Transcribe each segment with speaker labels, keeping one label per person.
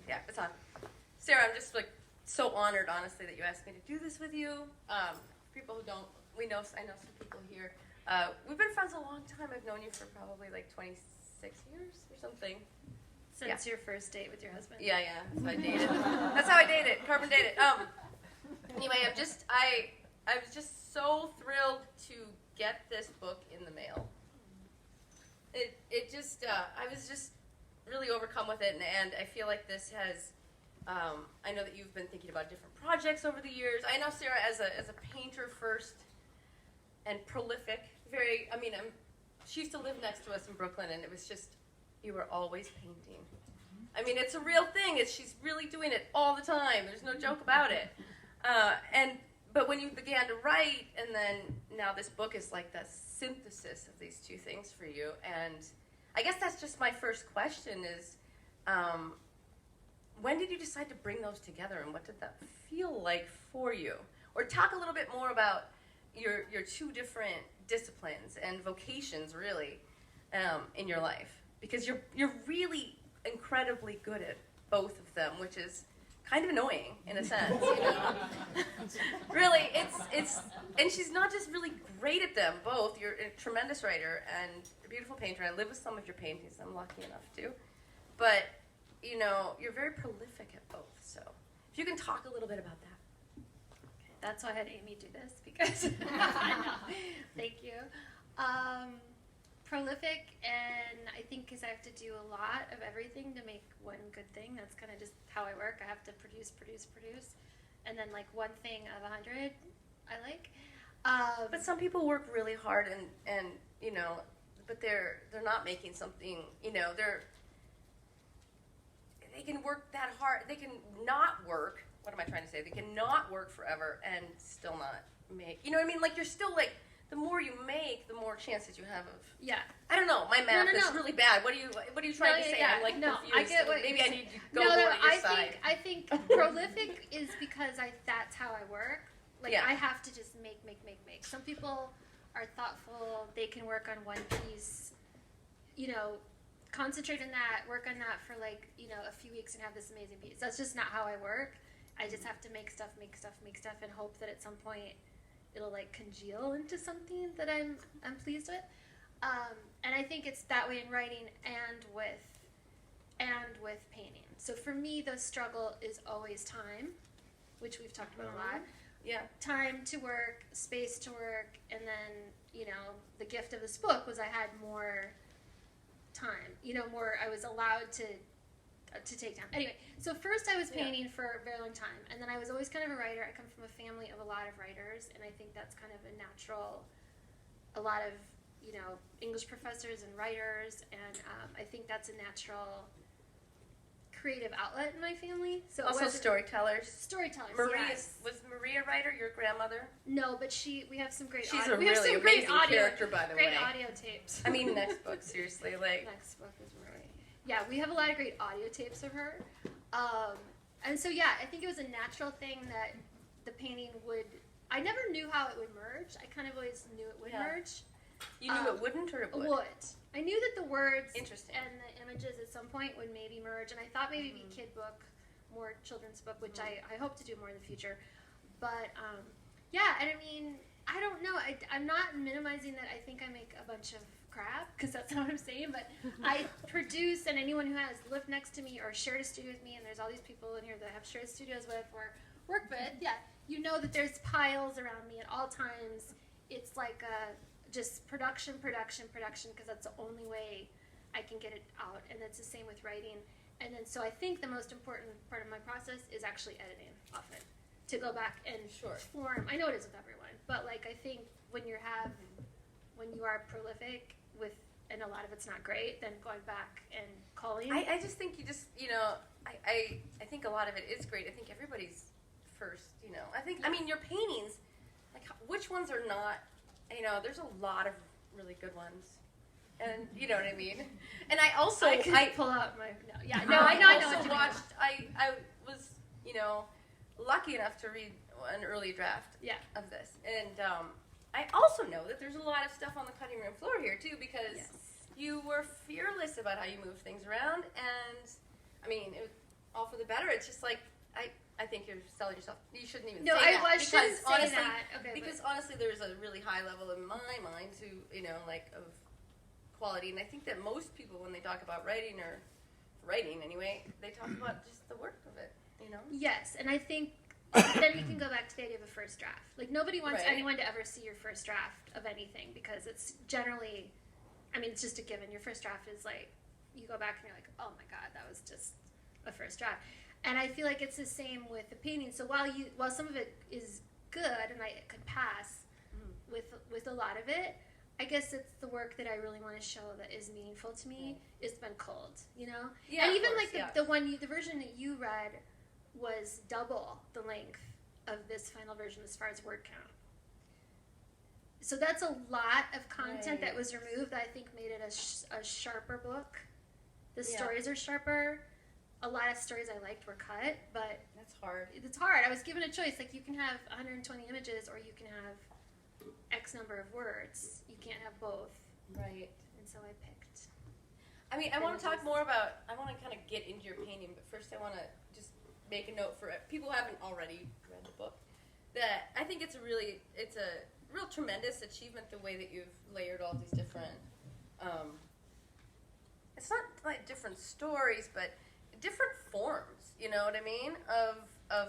Speaker 1: Yeah, it's on. Sarah, I'm just like so honored, honestly, that you asked me to do this with you. People who don't, I know some people here. We've been friends a long time. I've known you for probably like 26 years or something.
Speaker 2: Since your first date with your husband.
Speaker 1: Yeah. That's how I dated. That's how I dated. Carbon dated. Anyway, I was just so thrilled to get this book in the mail. It just I was just really overcome with it, and I feel like this has. I know that you've been thinking about different projects over the years. I know Sarah as a painter first, and prolific. She used to live next to us in Brooklyn, and it was just you were always painting. I mean, it's a real thing. She's really doing it all the time. There's no joke about it. But when you began to write, and then now this book is like the synthesis of these two things for you. And I guess that's just my first question is, when did you decide to bring those together, and what did that feel like for you? Or talk a little bit more about your two different disciplines and vocations, really, in your life. Because you're really incredibly good at both of them, which is kind of annoying in a sense, you know. Really, it's and she's not just really great at them both. You're a tremendous writer and a beautiful painter. I live with some of your paintings. I'm lucky enough to, but you know, you're very prolific at both. So if you can talk a little bit about that.
Speaker 2: Okay, that's why I had Amy do this because thank you. Prolific, and I think because I have to do a lot of everything to make one good thing. That's kind of just how I work. I have to produce, and then like one thing of 100 I like.
Speaker 1: But some people work really hard and you know, but they're not making something, you know, they can work that hard. They can not work. What am I trying to say? They can not work forever and still not make. You know what I mean? Like you're still like. The more you make, the more chances you have of.
Speaker 2: Yeah.
Speaker 1: I don't know. My math is really bad. What are you trying to say?
Speaker 2: Yeah.
Speaker 1: I'm like
Speaker 2: confused.
Speaker 1: I get what maybe I need to go more to your side.
Speaker 2: I think prolific is because that's how I work. Like I have to just make. Some people are thoughtful. They can work on one piece. You know, concentrate on that. Work on that for like a few weeks and have this amazing piece. That's just not how I work. I just have to make stuff, and hope that at some point. It'll like congeal into something that I'm pleased with, and I think it's that way in writing and with painting. So for me, the struggle is always time, which we've talked about a lot.
Speaker 1: Yeah,
Speaker 2: time to work, space to work, and then the gift of this book was I had more time. More I was allowed to take time. Anyway, so first I was painting for a very long time, and then I was always kind of a writer. I come from a family of a lot of writers, and I think that's kind of a natural, a lot of, English professors and writers, and I think that's a natural creative outlet in my family. So
Speaker 1: also storytellers. Was Maria a writer, your grandmother?
Speaker 2: No, but we have some great
Speaker 1: She's a really amazing character, by the way.
Speaker 2: Great audio tapes.
Speaker 1: I mean, next book, seriously.
Speaker 2: Next book is Maria. Yeah, we have a lot of great audio tapes of her. And so, I think it was a natural thing that the painting would... I never knew how it would merge. I kind of always knew it would merge.
Speaker 1: You knew it wouldn't or it would?
Speaker 2: Would. I knew that the words and the images at some point would maybe merge, and I thought maybe it'd be kid book, more children's book, which I hope to do more in the future. But, and I mean, I don't know. I'm not minimizing that I think I make a bunch of crap, because that's not what I'm saying, but I produce, and anyone who has lived next to me or shared a studio with me, and there's all these people in here that have shared studios with or work with, you know that there's piles around me at all times. It's like just production, because that's the only way I can get it out, and it's the same with writing. And then so I think the most important part of my process is actually editing often, to go back and form. I know it is with everyone, but like I think when you are prolific with, and a lot of it's not great, then going back and calling.
Speaker 1: I just think I think a lot of it is great. I think everybody's first, I mean, your paintings, like which ones are not, there's a lot of really good ones. And you know what I mean? And I also,
Speaker 2: I pull out my, I know
Speaker 1: I was, lucky enough to read an early draft of this. And, I also know that there's a lot of stuff on the cutting room floor here, too, because you were fearless about how you moved things around, and, I mean, all for the better. It's just like, I think you're selling yourself. You shouldn't even
Speaker 2: No,
Speaker 1: say that.
Speaker 2: I shouldn't say
Speaker 1: honestly,
Speaker 2: that. Okay,
Speaker 1: because honestly, there's a really high level in my mind to, like, of quality. And I think that most people, when they talk about writing anyway, they talk about just the work of it,
Speaker 2: Yes, and I think then you can go back to the idea of a first draft. Like, nobody wants anyone to ever see your first draft of anything, because it's generally, it's just a given. Your first draft is like, you go back and you're like, oh my God, that was just a first draft. And I feel like it's the same with the painting. So while some of it is good and it could pass with a lot of it, I guess it's the work that I really want to show that is meaningful to me is been culled, Yeah, and even the version that you read was double the length of this final version as far as word count. So that's a lot of content that was removed that I think made it a sharper book. The stories are sharper. A lot of stories I liked were cut, but
Speaker 1: that's hard.
Speaker 2: It's hard. I was given a choice. Like, you can have 120 images, or you can have X number of words. You can't have both.
Speaker 1: Right.
Speaker 2: And so I picked.
Speaker 1: I want to talk more about. I want to kind of get into your painting, but first I want to just make a note for people who haven't already read the book that I think it's a real tremendous achievement the way that you've layered all these different. It's not like different stories, but different forms, you know what I mean, of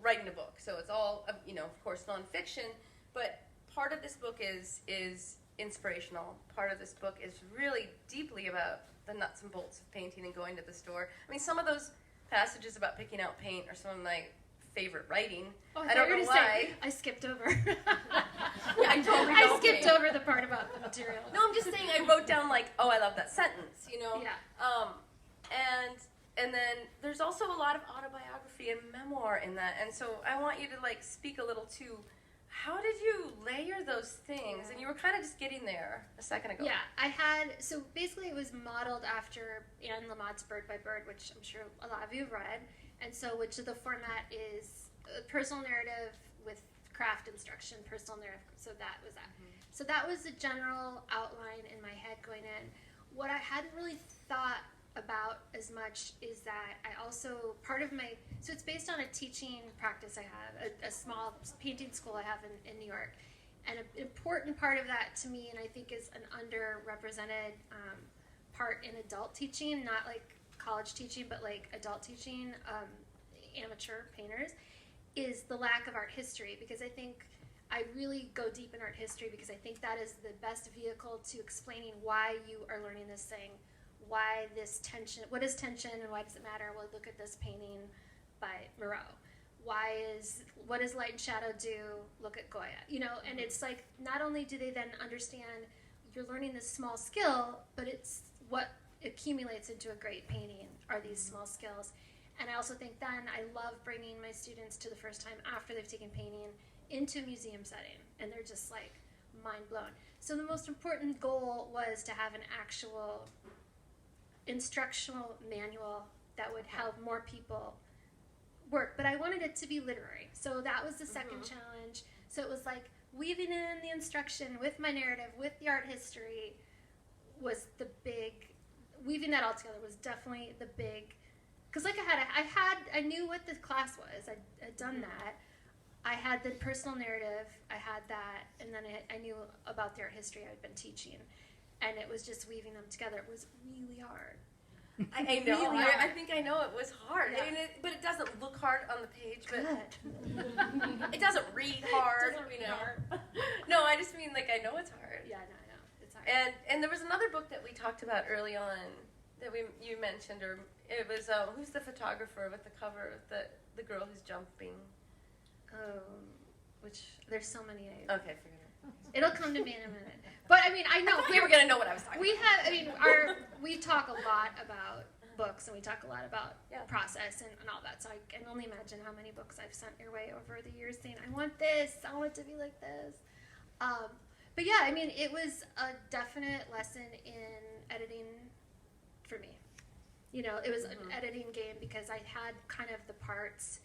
Speaker 1: writing a book. So it's all, of course, nonfiction, but part of this book is inspirational. Part of this book is really deeply about the nuts and bolts of painting and going to the store. Some of those passages about picking out paint are some of my favorite writing.
Speaker 2: Oh,
Speaker 1: I don't know why.
Speaker 2: I skipped over.
Speaker 1: I totally don't.
Speaker 2: I skipped over the part about the material.
Speaker 1: No, I'm just saying I wrote down I love that sentence,
Speaker 2: Yeah.
Speaker 1: And then there's also a lot of autobiography and memoir in that. And so I want you to speak a little to how did you layer those things?
Speaker 2: Yeah.
Speaker 1: And you were kind of just getting there a second ago.
Speaker 2: Yeah, so basically it was modeled after Anne Lamott's Bird by Bird, which I'm sure a lot of you have read. And so which the format is a personal narrative with craft instruction, personal narrative. So that was that. Mm-hmm. So that was the general outline in my head going in. What I hadn't really thought about as much is that I also, so it's based on a teaching practice I have, a small painting school I have in New York. And an important part of that to me, and I think is an underrepresented part in adult teaching, not like college teaching, but like adult teaching, amateur painters, is the lack of art history. Because I think I really go deep in art history because I think that is the best vehicle to explaining why you are learning this thing. Why this tension, what is tension and why does it matter? Well, look at this painting by Moreau. What does light and shadow do? Look at Goya. And it's like, not only do they then understand you're learning this small skill, but it's what accumulates into a great painting are these small skills. And I also think then I love bringing my students to the first time after they've taken painting into a museum setting, and they're just like mind blown. So the most important goal was to have an actual instructional manual that would help more people work, but I wanted it to be literary. So that was the second challenge. So it was like weaving in the instruction with my narrative, with the art history, was the big, weaving that all together was definitely the big, because like I knew what the class was. I'd done that. I had the personal narrative, I had that, and then I knew about the art history I had been teaching. And it was just weaving them together. It was really hard.
Speaker 1: I know.
Speaker 2: Really
Speaker 1: I think I know it was hard.
Speaker 2: Yeah.
Speaker 1: But it doesn't look hard on the page. But
Speaker 2: Good.
Speaker 1: it doesn't read hard.
Speaker 2: It doesn't read hard.
Speaker 1: No, I just mean I know it's hard.
Speaker 2: Yeah, no, I know. It's hard.
Speaker 1: And there was another book that we talked about early on that you mentioned, or it was who's the photographer with the cover, the girl who's jumping.
Speaker 2: Which there's so many.
Speaker 1: Okay, forget it.
Speaker 2: It'll come to me in a minute. But I know
Speaker 1: we were gonna know what I was talking
Speaker 2: about. We talk a lot about books, and we talk a lot about process and all that. So I can only imagine how many books I've sent your way over the years saying, I want this, I want it to be like this. But yeah, it was a definite lesson in editing for me. It was an editing game because I had kind of the parts,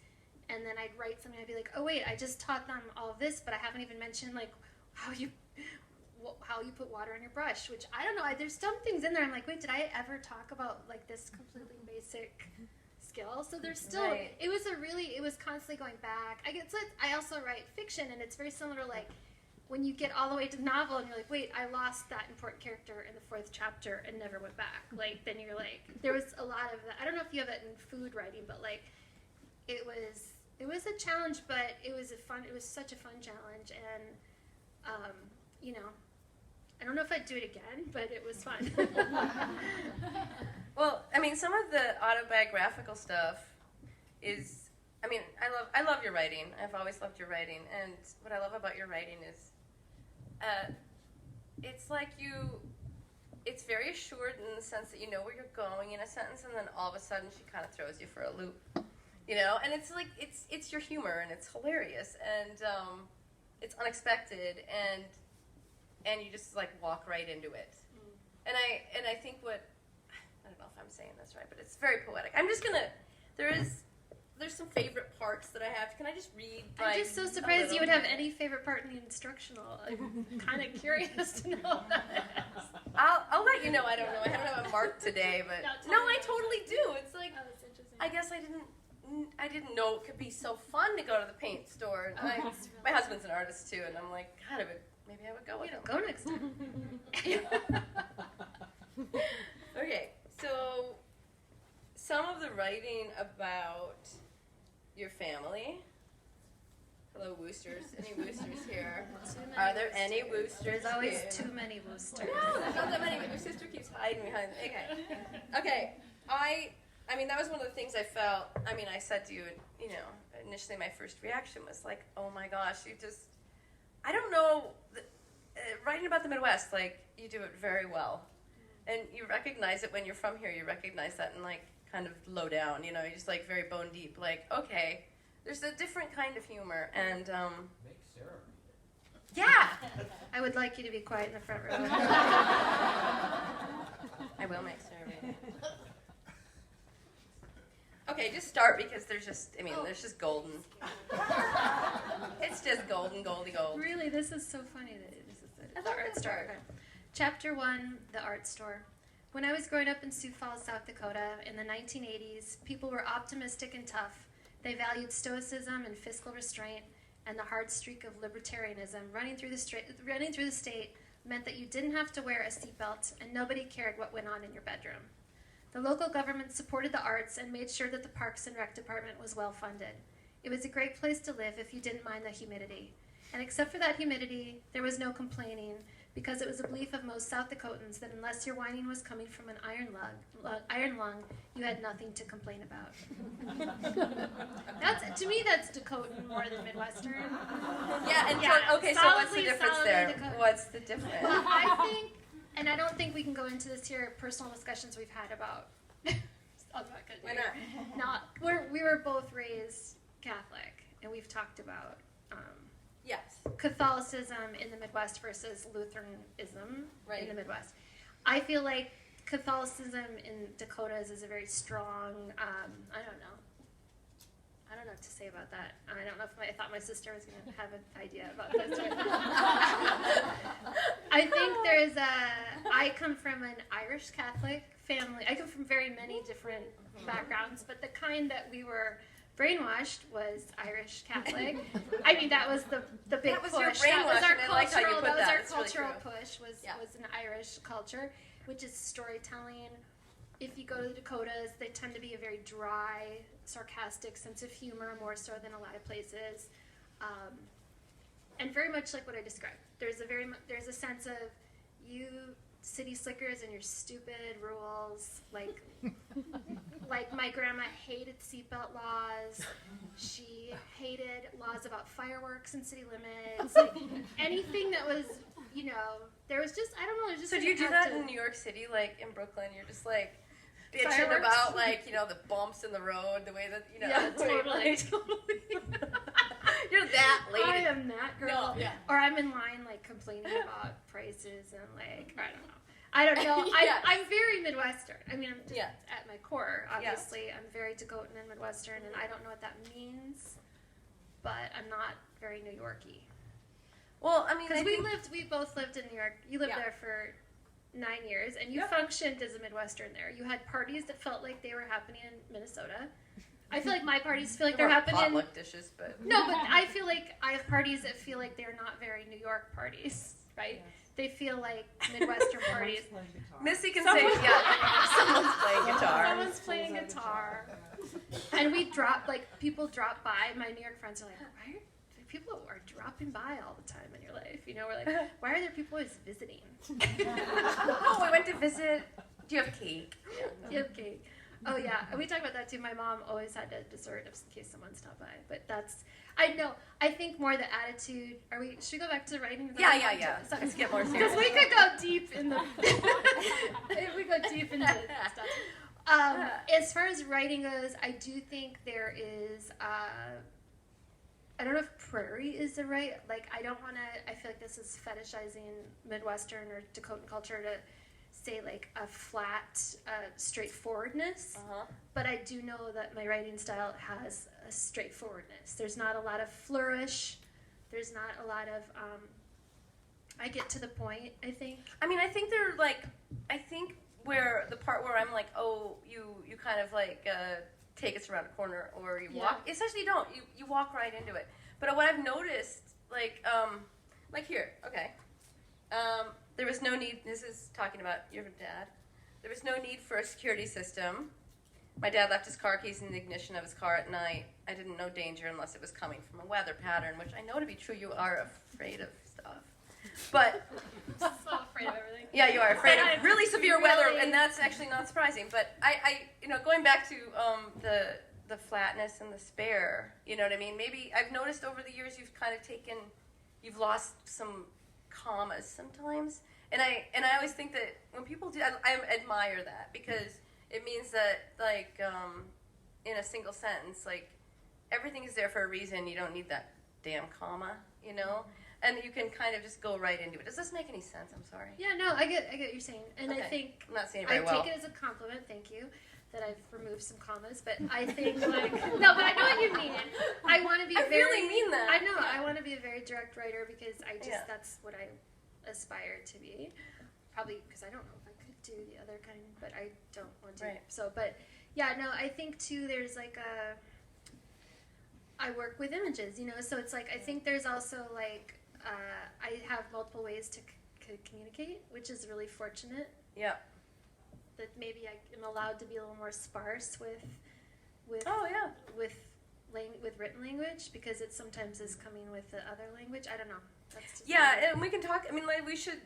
Speaker 2: and then I'd write something, I'd be like, oh wait, I just taught them all of this, but I haven't even mentioned how you put water on your brush, which I don't know. There's some things in there I'm like, wait, did I ever talk about this completely basic skill. So there's still, it was constantly going back. I also write fiction, and it's very similar to like when you get all the way to the novel and you're like, wait, I lost that important character in the 4th chapter and never went back. Like, then you're like, there was a lot of that. I don't know if you have that in food writing, but like, it was a challenge, but it was such a fun challenge. And, you know, I don't know if I'd do it again, but it was fun.
Speaker 1: Well, I mean, some of the autobiographical stuff is, I mean, I love your writing. I've always loved your writing, and what I love about your writing is, it's like it's very assured in the sense that you know where you're going in a sentence, and then all of a sudden she kind of throws you for a loop, you know. And it's like it's your humor, and it's hilarious, and it's unexpected, and you just like walk right into it. And I think I don't know if I'm saying this right, but it's very poetic. I'm just gonna there's some favorite parts that I have. Can I just read?
Speaker 2: I'm just so surprised you would have any favorite part in the instructional. I'm kind of curious to know what that is.
Speaker 1: I'll let you know. I don't know. I haven't have a mark today, but no, I totally do. It's like,
Speaker 2: that's interesting.
Speaker 1: I guess I didn't know it could be so fun to go to the paint store. My husband's an artist too, and I'm like, God, maybe I would go with him.
Speaker 2: Go next time.
Speaker 1: Okay, so some of the writing about your family. Hello, Woosters. Any Woosters here? Are there any Woosters?
Speaker 2: There's always
Speaker 1: here?
Speaker 2: too many Woosters.
Speaker 1: No, there's not that many. Your sister keeps hiding behind. Okay. I mean, that was one of the things I felt. I mean, I said to you, you know, initially my first reaction was like, oh my gosh, I don't know, writing about the Midwest, like, you do it very well. And you recognize it when you're from here. You recognize that in, like, kind of low down, you know, you're just, like, very bone deep. Like, okay, there's a different kind of humor, and,
Speaker 3: Make Sarah read it.
Speaker 1: yeah!
Speaker 2: I would like you to be quiet in the front row.
Speaker 1: I will make Sarah read it. Okay, just start because there's just golden. It's just golden, gold.
Speaker 2: Really, this is so funny that this is the art
Speaker 1: this
Speaker 2: store.
Speaker 1: part.
Speaker 2: Okay. Chapter 1, the art store. When I was growing up in Sioux Falls, South Dakota, in the 1980s, people were optimistic and tough. They valued stoicism and fiscal restraint, and the hard streak of libertarianism running through the state meant that you didn't have to wear a seatbelt, and nobody cared what went on in your bedroom. The local government supported the arts and made sure that the Parks and Rec department was well funded. It was a great place to live if you didn't mind the humidity. And except for that humidity, there was no complaining, because it was a belief of most South Dakotans that unless your whining was coming from an iron lung, you had nothing to complain about. To me, that's Dakotan more than Midwestern.
Speaker 1: Yeah, and so what's the difference there?
Speaker 2: Dakotan.
Speaker 1: What's the difference?
Speaker 2: Well, I think, and I don't think we can go into this here, personal discussions we've had about,
Speaker 1: Why not?
Speaker 2: We were both raised Catholic, and we've talked about
Speaker 1: Yes.
Speaker 2: Catholicism in the Midwest versus Lutheranism in the Midwest. I feel like Catholicism in Dakotas is a very strong, I don't know what to say about that. I don't know if I thought my sister was going to have an idea about this. I think I come from an Irish Catholic family. I come from very many different backgrounds, but the kind that we were brainwashed was Irish Catholic. I mean, that was the big push. That was our cultural push. Was an Irish culture, which is storytelling. If you go to the Dakotas, they tend to be a very dry, sarcastic sense of humor, more so than a lot of places, and very much like what I described. There's a sense of you city slickers and your stupid rules, like my grandma hated seatbelt laws. She hated laws about fireworks and city limits. Like anything that was, there was just, I don't know. There's just.
Speaker 1: So do you do that in New York City, like in Brooklyn? You're just like bitching
Speaker 2: Fireworks?
Speaker 1: about the bumps in the road, the way that
Speaker 2: Yeah, totally.
Speaker 1: You're that lady.
Speaker 2: I am that girl.
Speaker 1: No, yeah.
Speaker 2: Or I'm in line complaining about prices and I don't know.
Speaker 1: Yes.
Speaker 2: I'm very Midwestern. I mean, I'm just at my core, obviously.
Speaker 1: Yes.
Speaker 2: I'm very Dakotan and Midwestern, and I don't know what that means, but I'm not very New York-y.
Speaker 1: Well, I mean,
Speaker 2: because we both lived in New York. You lived there for 9 years, and you functioned as a Midwestern there. You had parties that felt like they were happening in Minnesota. I feel like my parties feel like they're happening in
Speaker 1: potluck dishes, but
Speaker 2: no, but I feel like I have parties that feel like they're not very New York parties, right? Yes. They feel like Midwestern parties.
Speaker 1: Missy can say, someone's playing guitar.
Speaker 2: Someone's playing guitar. And people drop by. My New York friends are like, why are people are dropping by all the time in your life? You know, we're like, why are there people always visiting?
Speaker 1: Oh, I went to visit. Do you have cake?
Speaker 2: Do you have cake? Oh yeah, we talk about that too. My mom always had a dessert in case someone stopped by. But I know. I think more the attitude. Should we go back to writing?
Speaker 1: Yeah. Let's get more serious.
Speaker 2: Because we could go deep in the. We go deep into stuff. As far as writing goes, I do think there is. I don't know if prairie is the right. Like, I don't want to. I feel like this is fetishizing Midwestern or Dakotan culture to say like a flat straightforwardness, but I do know that my writing style has a straightforwardness. There's not a lot of flourish. There's not a lot of I get to the point, I think.
Speaker 1: I mean, I think they're like, I think where the part where I'm like, oh, you kind of like take us around a corner, or you walk. Essentially, you don't. You walk right into it. But what I've noticed, like here, okay. There was no need, this is talking about your dad, there was no need for a security system. My dad left his car keys in the ignition of his car at night. I didn't know danger unless it was coming from a weather pattern, which I know to be true. You are afraid of stuff. But
Speaker 2: so afraid of everything.
Speaker 1: Yeah, you are afraid of really severe weather, and that's actually not surprising. But I going back to the flatness and the spare, you know what I mean? Maybe I've noticed over the years you've lost some commas sometimes, and I always think that when people do, I admire that, because it means that, like, in a single sentence, like, everything is there for a reason. You don't need that damn comma, you know, and you can kind of just go right into it. Does this make any sense? I'm sorry.
Speaker 2: Yeah, no, I get what you're saying, and
Speaker 1: okay.
Speaker 2: I think
Speaker 1: I'm not saying it very well.
Speaker 2: I take it as a compliment. Thank you. That I've removed some commas, but I think like no, but I know what you mean. I want to be. I
Speaker 1: really mean that.
Speaker 2: I know. I want to be a very direct writer, because I just that's what I aspire to be. Probably because I don't know if I could do the other kind, but I don't want to.
Speaker 1: Right.
Speaker 2: So, but yeah, no, I think too. There's like I work with images, you know, so it's like I think there's also like I have multiple ways to communicate, which is really fortunate.
Speaker 1: Yeah.
Speaker 2: That maybe I am allowed to be a little more sparse with written language, because it sometimes is coming with the other language. I don't know. That's just
Speaker 1: and we can talk. I mean, like, we should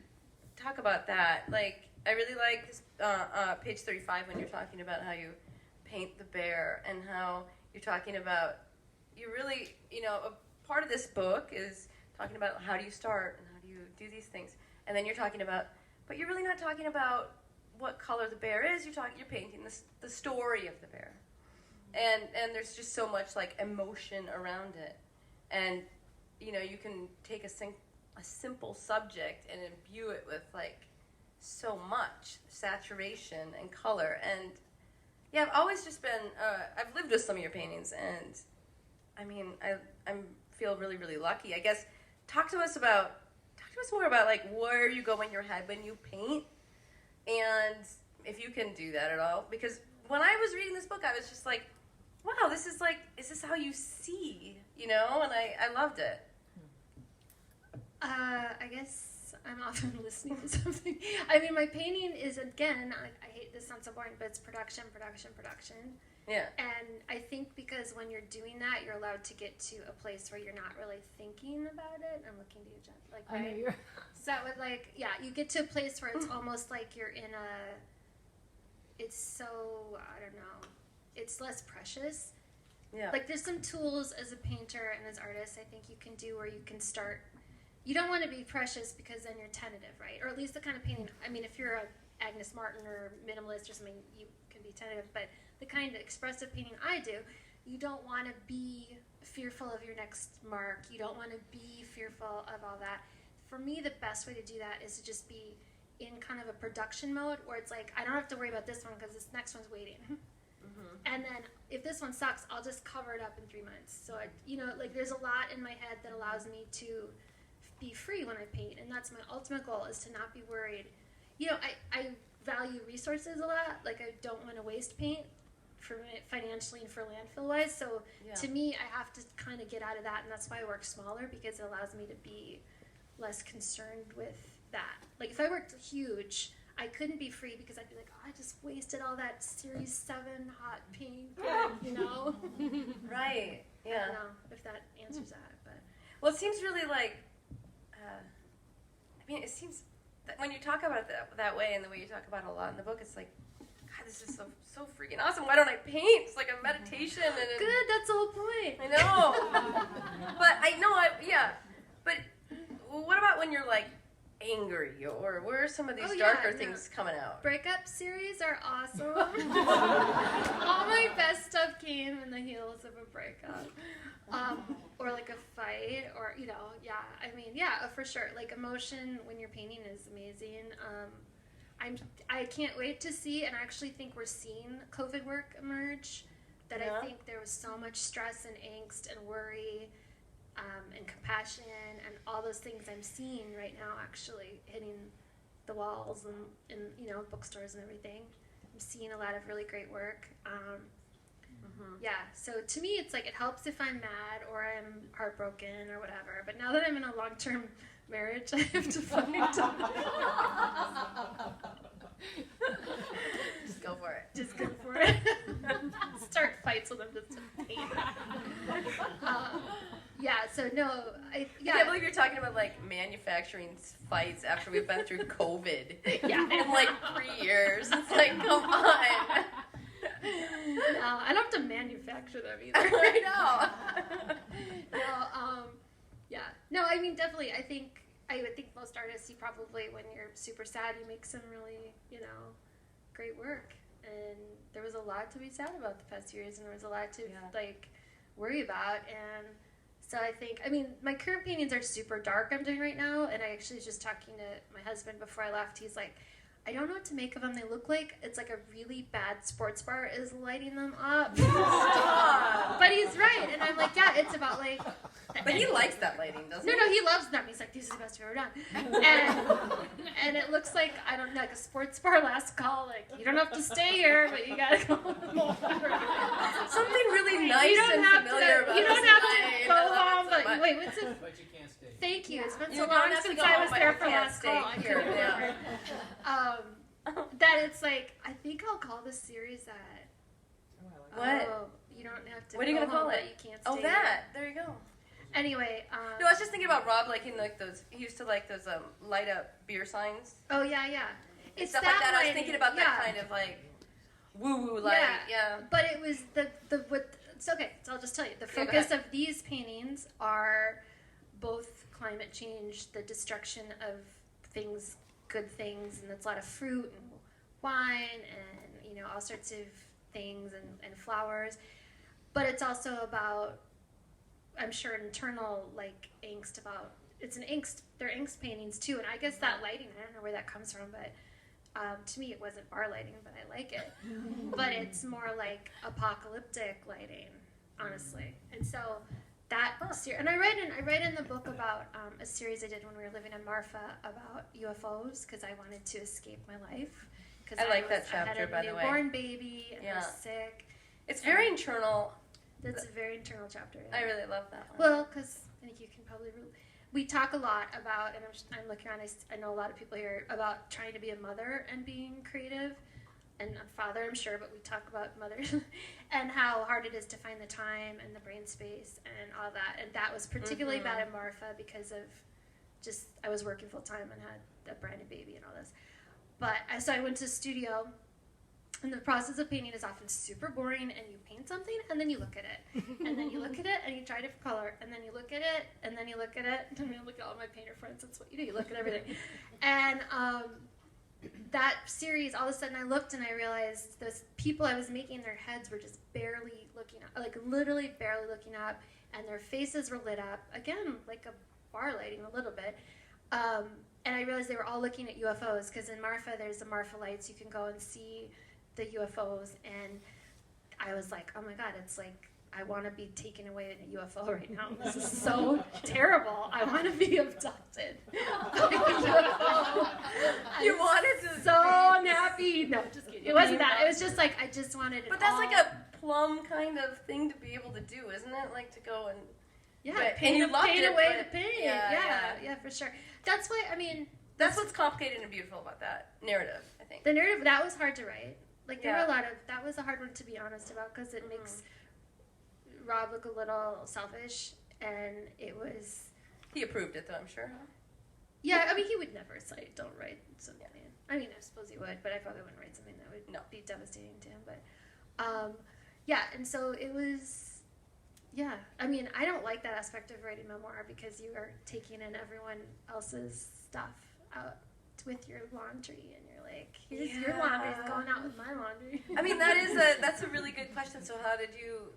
Speaker 1: talk about that. Like, I really like this, page 35 when you're talking about how you paint the bear, and how you're talking about you really, a part of this book is talking about how do you start and how do you do these things, and then you're talking about, but you're really not talking about what color the bear is. You're painting the story of the bear, and there's just so much like emotion around it, and you can take a simple subject and imbue it with like so much saturation and color. And I've always just been I've lived with some of your paintings, and I mean I feel really, really lucky, I guess. Talk to us more about like where you go in your head when you paint. And if you can do that at all, because when I was reading this book, I was just like, wow, is this how you see, And I loved it.
Speaker 2: I guess I'm often listening to something. I mean, my painting is, again, I hate this, sounds so boring, but it's production.
Speaker 1: Yeah.
Speaker 2: And I think because when you're doing that, you're allowed to get to a place where you're not really thinking about it. I'm looking to you, Jen. Like, right?
Speaker 4: I know you're...
Speaker 2: So that would, like, you get to a place where it's almost like you're in it's so, I don't know, it's less precious.
Speaker 1: Yeah.
Speaker 2: Like, there's some tools as a painter and as artists I think you can do where you can start. You don't want to be precious, because then you're tentative, right? Or at least the kind of painting, I mean, if you're a Agnes Martin or minimalist or something, you can be tentative, but the kind of expressive painting I do, you don't want to be fearful of your next mark. You don't want to be fearful of all that. For me, the best way to do that is to just be in kind of a production mode, where it's like, I don't have to worry about this one because this next one's waiting. Mm-hmm. And then if this one sucks, I'll just cover it up in 3 months. So, like, there's a lot in my head that allows me to be free when I paint, and that's my ultimate goal, is to not be worried. I value resources a lot. Like, I don't want to waste paint financially and for landfill wise. So to me, I have to kind of get out of that, and that's why I work smaller, because it allows me to be less concerned with that. Like, if I worked huge, I couldn't be free, because I'd be like, oh, I just wasted all that Series 7 hot pink, you know?
Speaker 1: Right. Yeah.
Speaker 2: I don't know if that answers that, but.
Speaker 1: Well, it seems really like, I mean, it seems that when you talk about it that way, and the way you talk about it a lot in the book, it's like, God, this is so freaking awesome. Why don't I paint? It's like a meditation. And
Speaker 2: good, that's the whole point.
Speaker 1: I know. But I know, but what about when you're like angry, or where are some of these darker things coming out?
Speaker 2: Breakup series are awesome. All my best stuff came in the heels of a breakup. Or like a fight, or, I mean, for sure. Like, emotion when you're painting is amazing. I can't wait to see, and I actually think we're seeing COVID work emerge, that I think there was so much stress and angst and worry, and compassion and all those things I'm seeing right now actually hitting the walls and bookstores and everything. I'm seeing a lot of really great work. So to me, it's like, it helps if I'm mad or I'm heartbroken or whatever. But now that I'm in a long-term marriage, I have to find
Speaker 1: Just go for it.
Speaker 2: Just go for it. Start fights with them just to paint. I
Speaker 1: can't believe you're talking about like manufacturing fights after we've been through COVID. In like 3 years. It's like, come on.
Speaker 2: No, I don't have to manufacture them either.
Speaker 1: I know.
Speaker 2: No, I mean, definitely, I would think most artists, you probably, when you're super sad, you make some really, great work. And there was a lot to be sad about the past years, and there was a lot to, worry about. And so I think, my current paintings are super dark I'm doing right now, and I actually was just talking to my husband before I left. He's like, I don't know what to make of them. They look like it's like a really bad sports bar is lighting them up. But he's right. And I'm like, yeah, it's about like...
Speaker 1: But he likes that lighting, doesn't he?
Speaker 2: No, he loves them. He's like, this is the best we've ever done. And it looks like, I don't know, like a sports bar last call. Like, you don't have to stay here, but you gotta go.
Speaker 1: Something really nice and familiar about
Speaker 2: you don't have to go home, but wait, what's it?
Speaker 3: But you can't stay.
Speaker 2: Thank you. It's been so long since I was there for last call. I couldn't remember. That it's like, I think I'll call this series that.
Speaker 1: What?
Speaker 2: Oh, you don't have to.
Speaker 1: What are you gonna call it?
Speaker 2: You can't stay.
Speaker 1: Oh, that. There you go.
Speaker 2: Anyway.
Speaker 1: No, I was just thinking about Rob liking like those. He used to like those light up beer signs.
Speaker 2: Oh yeah.
Speaker 1: It's stuff like that. I was thinking about that kind of like woo woo light. Yeah.
Speaker 2: But it was it's okay. So I'll just tell you. The focus of these paintings are both climate change, the destruction of things, good things, and it's a lot of fruit and wine and all sorts of things and flowers. But it's also about, I'm sure, internal like angst about. They're angst paintings too, and I guess that lighting, I don't know where that comes from, but to me it wasn't bar lighting, but I like it. But it's more like apocalyptic lighting, honestly. And so that and I read in the book about a series I did when we were living in Marfa about UFOs, because I wanted to escape my life.
Speaker 1: I like that chapter, by the way.
Speaker 2: I had a newborn baby and was sick.
Speaker 1: It's very internal.
Speaker 2: That's a very internal chapter.
Speaker 1: I really love that one.
Speaker 2: Well, because I think you can probably. We talk a lot about, and I'm looking around. I know a lot of people here about trying to be a mother and being creative, and a father, I'm sure. But we talk about mothers and how hard it is to find the time and the brain space and all that. And that was particularly bad in Marfa because of I was working full time and had a brand new baby and all this. But so I went to the studio, and the process of painting is often super boring, and you paint something, and then you look at it, and then you look at it, and you try a different color, and then you look at it, and then you look at it, and I look at all my painter friends, that's what you do, you look at everything. And that series, all of a sudden I looked, and I realized those people I was making, their heads were just barely looking up, like literally barely looking up, and their faces were lit up, again, like a bar lighting a little bit. And I realized they were all looking at UFOs, because in Marfa, there's the Marfa lights. You can go and see the UFOs. And I was like, oh my God, it's like I want to be taken away in a UFO right now. This is so terrible. I want to be abducted.
Speaker 1: You wanted to.
Speaker 2: So unhappy. No, just kidding. It wasn't that. It was just like, I just wanted it
Speaker 1: But that's
Speaker 2: all.
Speaker 1: like a plum kind of thing to be able to do, isn't it? Like to go and.
Speaker 2: Yeah,
Speaker 1: but,
Speaker 2: paint,
Speaker 1: and you loved
Speaker 2: paint
Speaker 1: it,
Speaker 2: away
Speaker 1: but-
Speaker 2: the pain.
Speaker 1: Yeah.
Speaker 2: Yeah, for sure. That's why, I mean,
Speaker 1: That's what's complicated and beautiful about that narrative, I think.
Speaker 2: the narrative, that was hard to write. Like, there
Speaker 1: Yeah.
Speaker 2: were a lot of, that was a hard one to be honest about, because it makes Rob look a little selfish, and it was,
Speaker 1: He approved it, though, I'm sure.
Speaker 2: yeah, I mean, he would never say, don't write something. I mean, I suppose he would, but I probably wouldn't write something that would be devastating to him. But, yeah, and so it was, yeah. I mean, I don't like that aspect of writing memoir because you are taking in everyone else's stuff out with your laundry, and you're like, here's your laundry, it's going out with my laundry.
Speaker 1: I mean, that's a really good question. So how did you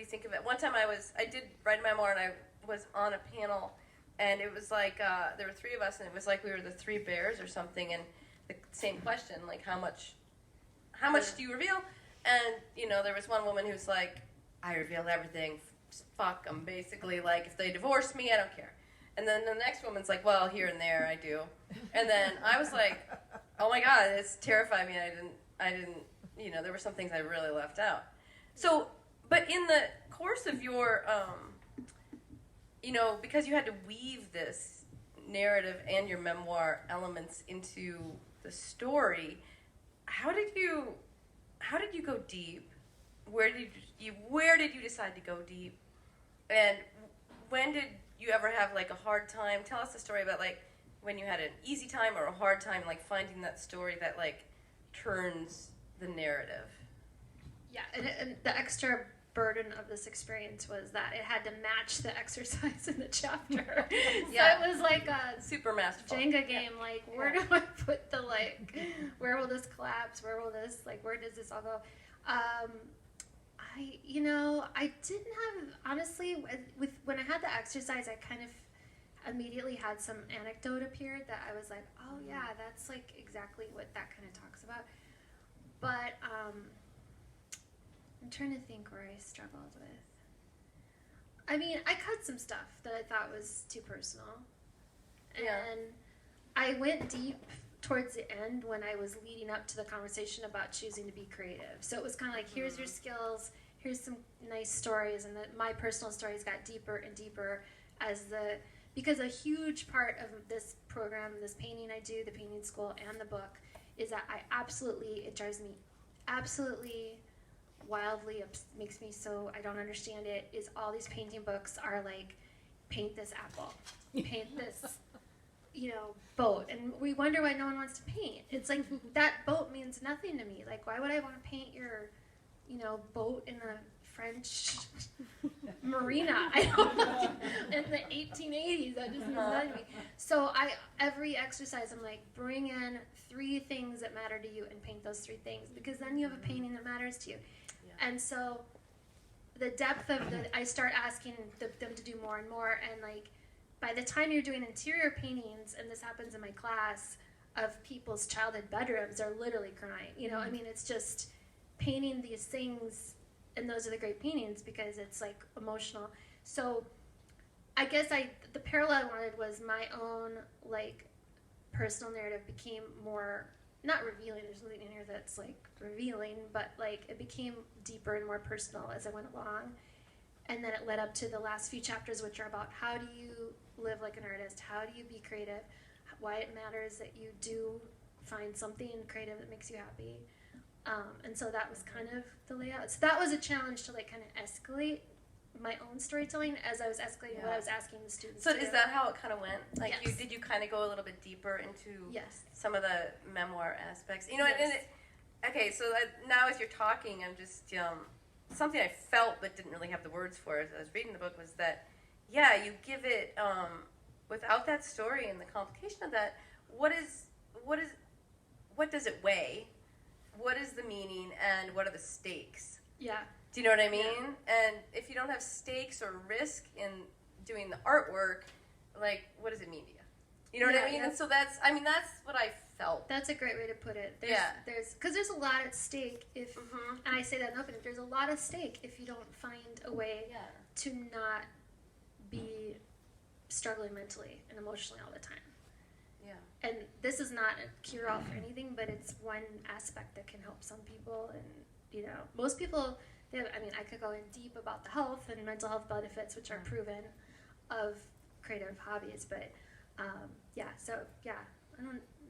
Speaker 1: think of it? One time I did write a memoir, and I was on a panel, and it was like there were three of us, and it was like we were the three bears or something, and the same question, like how much do you reveal? And there was one woman who's like, I revealed everything. Fuck them, basically. Like if they divorce me, I don't care. And then the next woman's like, well, here and there, I do. And then I was like, oh my God, it's terrified me. I didn't, there were some things I really left out. So, but in the course of your, because you had to weave this narrative and your memoir elements into the story, how did you go deep? Where did you decide to go deep? And when did you ever have like a hard time? Tell us a story about like when you had an easy time or a hard time like finding that story that like turns the narrative.
Speaker 2: Yeah, and the extra burden of this experience was that it had to match the exercise in the chapter.
Speaker 1: Yeah.
Speaker 2: So it was like a
Speaker 1: Super masterful.
Speaker 2: Jenga game, like where do I put the where will this collapse? Where will this where does this all go? I didn't have, honestly, when I had the exercise, I kind of immediately had some anecdote appeared that I was like, oh yeah, that's like exactly what that kind of talks about. But I'm trying to think where I struggled with. I mean, I cut some stuff that I thought was too personal.
Speaker 1: Yeah.
Speaker 2: And I went deep towards the end when I was leading up to the conversation about choosing to be creative. So it was kind of like, here's your skills, here's some nice stories, and my personal stories got deeper and deeper because a huge part of this program, this painting I do, the painting school, and the book, is that it drives me absolutely wildly, makes me so, I don't understand it, is all these painting books are like, paint this apple, paint this boat, and we wonder why no one wants to paint. It's like, that boat means nothing to me. Like, why would I want to paint your, boat in a French marina? I don't know. In the 1880s, that just means nothing to me. So every exercise, I'm like, bring in 3 things that matter to you and paint those 3 things, because then you have a painting that matters to you. Yeah. And so the depth of I start asking them to do more and more, and like, by the time you're doing interior paintings, and this happens in my class, of people's childhood bedrooms, they're literally crying. I mean, it's just painting these things, and those are the great paintings because it's like emotional. So I guess the parallel I wanted was my own like personal narrative became more, not revealing, there's nothing in here that's like revealing, but like it became deeper and more personal as I went along. And then it led up to the last few chapters, which are about how do you live like an artist, how do you be creative, why it matters that you do find something creative that makes you happy. And so that was kind of the layout. So that was a challenge to like kind of escalate my own storytelling as I was escalating what I was asking the students
Speaker 1: So
Speaker 2: to
Speaker 1: is
Speaker 2: do.
Speaker 1: that how it kind of went? Like,
Speaker 2: Yes.
Speaker 1: did you kind of go a little bit deeper into
Speaker 2: Yes.
Speaker 1: some of the memoir aspects?
Speaker 2: Yes.
Speaker 1: Okay, so now as you're talking, I'm just, something I felt but didn't really have the words for as I was reading the book was that, yeah, you give it, without that story and the complication of that, what does it weigh? What is the meaning, and what are the stakes?
Speaker 2: Yeah.
Speaker 1: Do you know what I mean?
Speaker 2: Yeah.
Speaker 1: And if you don't have stakes or risk in doing the artwork, like, what does it mean to you? You know what I
Speaker 2: Yeah,
Speaker 1: mean?
Speaker 2: yeah.
Speaker 1: And so that's what I felt.
Speaker 2: That's a great way to put it.
Speaker 1: Yeah.
Speaker 2: Because there's a lot at stake if,
Speaker 1: Mhm.
Speaker 2: and I say that in open, there's a lot at stake if you don't find a way
Speaker 1: Yeah.
Speaker 2: to not be struggling mentally and emotionally all the time.
Speaker 1: Yeah.
Speaker 2: And this is not a cure-all for anything, but it's one aspect that can help some people. And, most people, I could go in deep about the health and mental health benefits, which are proven, of creative hobbies. But,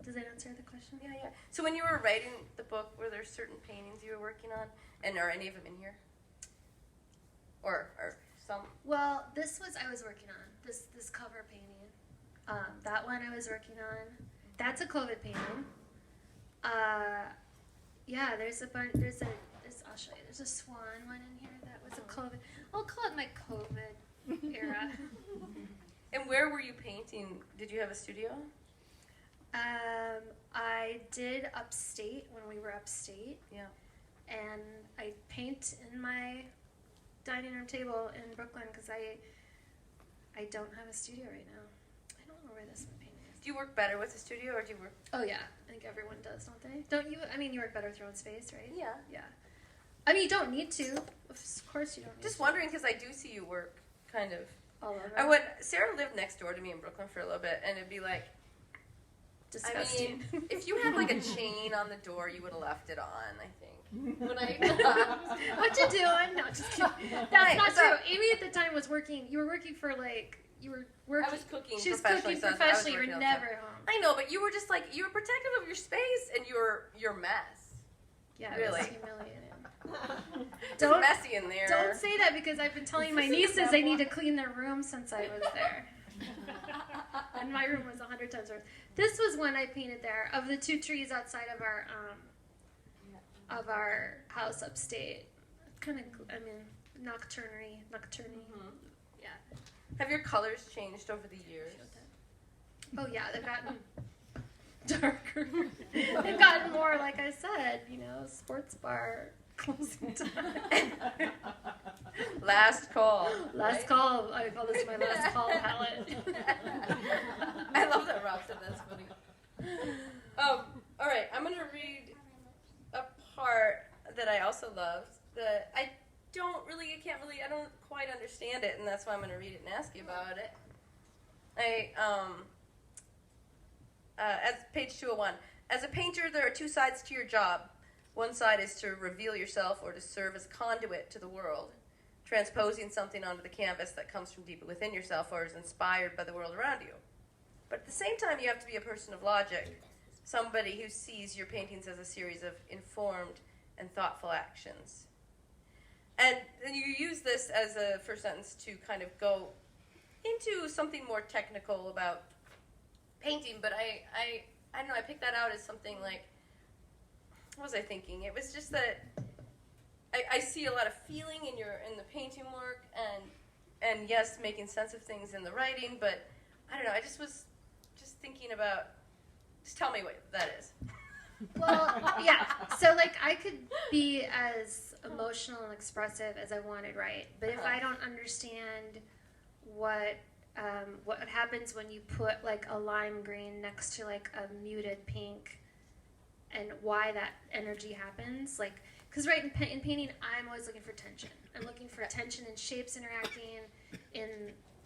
Speaker 2: does that answer the question?
Speaker 1: Yeah. So when you were writing the book, were there certain paintings you were working on? And are any of them in here? Or some?
Speaker 2: Well, I was working on this cover painting. That one I was working on. That's a COVID painting. There's a bunch. I'll show you. There's a swan one in here that was a COVID. I'll call it my COVID era.
Speaker 1: And where were you painting? Did you have a studio?
Speaker 2: I did upstate when we were upstate.
Speaker 1: Yeah.
Speaker 2: And I paint in my dining room table in Brooklyn because I don't have a studio right now. I don't know where this one painting is.
Speaker 1: Do you work better with a studio, or do you work?
Speaker 2: Oh yeah, I think everyone does, don't they? Don't you? You work better with your own space, right?
Speaker 1: Yeah.
Speaker 2: Yeah. You don't need to. Of course you don't need
Speaker 1: Just
Speaker 2: to.
Speaker 1: wondering because I do see you work kind of.
Speaker 2: All over.
Speaker 1: Sarah lived next door to me in Brooklyn for a little bit, and it'd be like,
Speaker 2: Disgusting.
Speaker 1: if you had like a chain on the door, you would have left it on, I think. When I
Speaker 2: What you doing? No, just kidding. That's not true. Amy at the time was working. You were working for you were working.
Speaker 1: I was cooking
Speaker 2: She was
Speaker 1: professionally.
Speaker 2: cooking
Speaker 1: so I was
Speaker 2: professionally. You
Speaker 1: working
Speaker 2: were
Speaker 1: all the time.
Speaker 2: never at home.
Speaker 1: I know, but you were just like, you were protective of your space and your mess.
Speaker 2: Yeah, it
Speaker 1: Really.
Speaker 2: was humiliating.
Speaker 1: It's messy in there.
Speaker 2: Don't say that because I've been telling my nieces they need to clean their room since I was there. And my room was 100 times worse. This was one I painted there of the two trees outside of our house upstate. Kind of, nocturne.
Speaker 1: Mhm.
Speaker 2: Yeah.
Speaker 1: Have your colors changed over the years?
Speaker 2: Oh yeah, they've gotten darker. They've gotten more, like I said, sports bar closing time.
Speaker 1: Last call.
Speaker 2: Last call. I call this my last call palette.
Speaker 1: I love that Rob said that's funny. All right, I'm gonna read a part that I also loved that I don't quite understand it, and that's why I'm gonna read it and ask you about it. As page 201, as a painter, there are two sides to your job. One side is to reveal yourself or to serve as a conduit to the world, transposing something onto the canvas that comes from deep within yourself or is inspired by the world around you. But at the same time, you have to be a person of logic, somebody who sees your paintings as a series of informed and thoughtful actions. And you use this as a first sentence to kind of go into something more technical about painting, but I don't know, I picked that out as something like, what was I thinking? It was just that I see a lot of feeling in the painting work, and yes, making sense of things in the writing, but I don't know, I just was just thinking about, just tell me what that is.
Speaker 2: Well, yeah. So, I could be as emotional and expressive as I wanted, right? But if I don't understand what happens when you put, a lime green next to, a muted pink, and why that energy happens, because in painting, I'm always looking for tension. I'm looking for tension in shapes interacting, in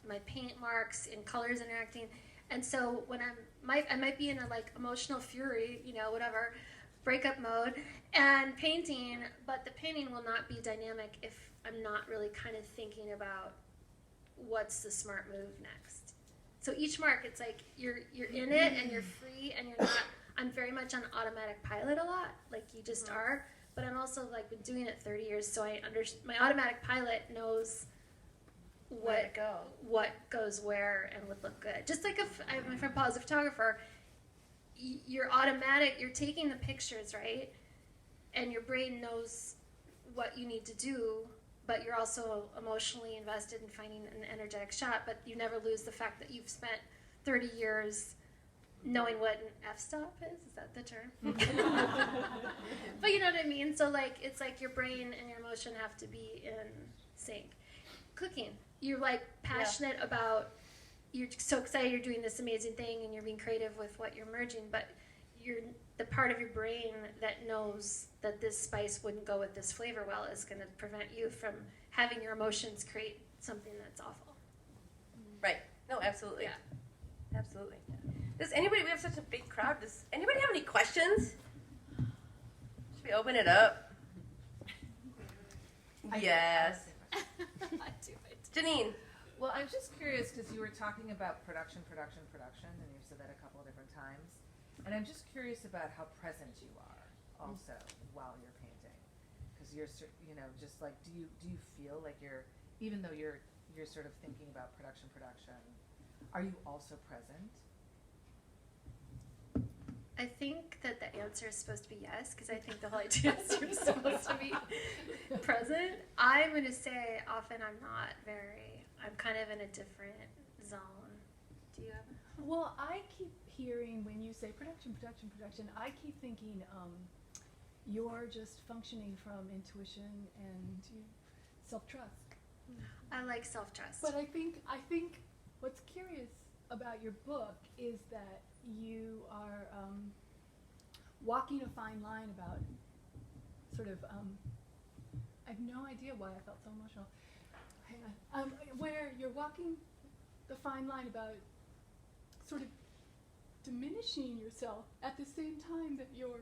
Speaker 2: my paint marks, in colors interacting. And so when I might be in a emotional fury, whatever, breakup mode, and painting, but the painting will not be dynamic if I'm not really kind of thinking about what's the smart move next. So each mark, it's you're in it and you're free and you're not. I'm very much on automatic pilot a lot, you just are. But I'm also been doing it 30 years, so my automatic pilot knows what goes where and would look good. Just if my friend Paul is a photographer, you're taking the pictures, right? And your brain knows what you need to do, but you're also emotionally invested in finding an energetic shot, but you never lose the fact that you've spent 30 years knowing what an f-stop is. Is that the term? But you know what I mean? So it's your brain and your emotion have to be in sync. Cooking. You're passionate about you're so excited you're doing this amazing thing and you're being creative with what you're merging, but the part of your brain that knows that this spice wouldn't go with this flavor well is going to prevent you from having your emotions create something that's awful.
Speaker 1: Right. No, absolutely.
Speaker 2: Yeah.
Speaker 1: Absolutely. Does anybody, we have such a big crowd, does anybody have any questions? Should we open it up? Yes.
Speaker 4: I do.
Speaker 1: Janine.
Speaker 4: Well, I'm just curious because you were talking about production, and you've said that a couple of different times. And I'm just curious about how present you are also while you're painting. Because you're, just like, do you feel like you're, even though you're sort of thinking about production, are you also present?
Speaker 2: I think that the answer is supposed to be yes, because I think the whole idea is you're supposed to be present. I'm going to say often I'm kind of in a different zone. Do you have
Speaker 5: Well, I keep hearing when you say production, I keep thinking you're just functioning from intuition and self-trust.
Speaker 2: I like self-trust.
Speaker 5: But I think what's curious about your book is that you are walking a fine line about sort of, I have no idea why I felt so emotional. Hang on. Where you're walking the fine line about sort of diminishing yourself at the same time that your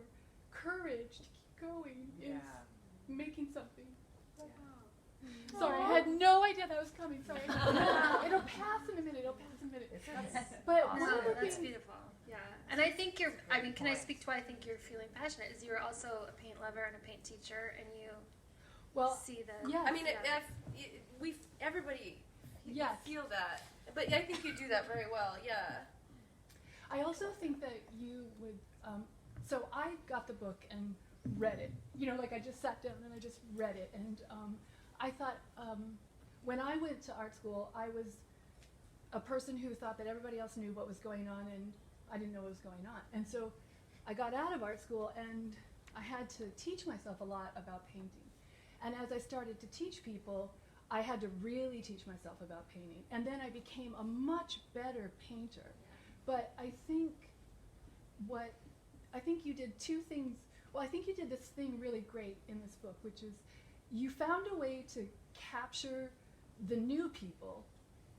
Speaker 5: courage to keep going is making something. Sorry, I had no idea that was coming. Sorry. It'll pass in a minute. But
Speaker 2: that's beautiful. Yeah, and I think can I speak to why I think you're feeling passionate? Is you're also a paint lover and a paint teacher, and you see the.
Speaker 5: Yes.
Speaker 1: I mean, everybody feel that, but I think you do that very well. Yeah.
Speaker 5: I also think that you would. So I got the book and read it. I just sat down and I just read it, and I thought when I went to art school, I was a person who thought that everybody else knew what was going on, and I didn't know what was going on. And so I got out of art school, and I had to teach myself a lot about painting. And as I started to teach people, I had to really teach myself about painting. And then I became a much better painter. But I think you did two things. Well, I think you did this thing really great in this book, which is you found a way to capture the new people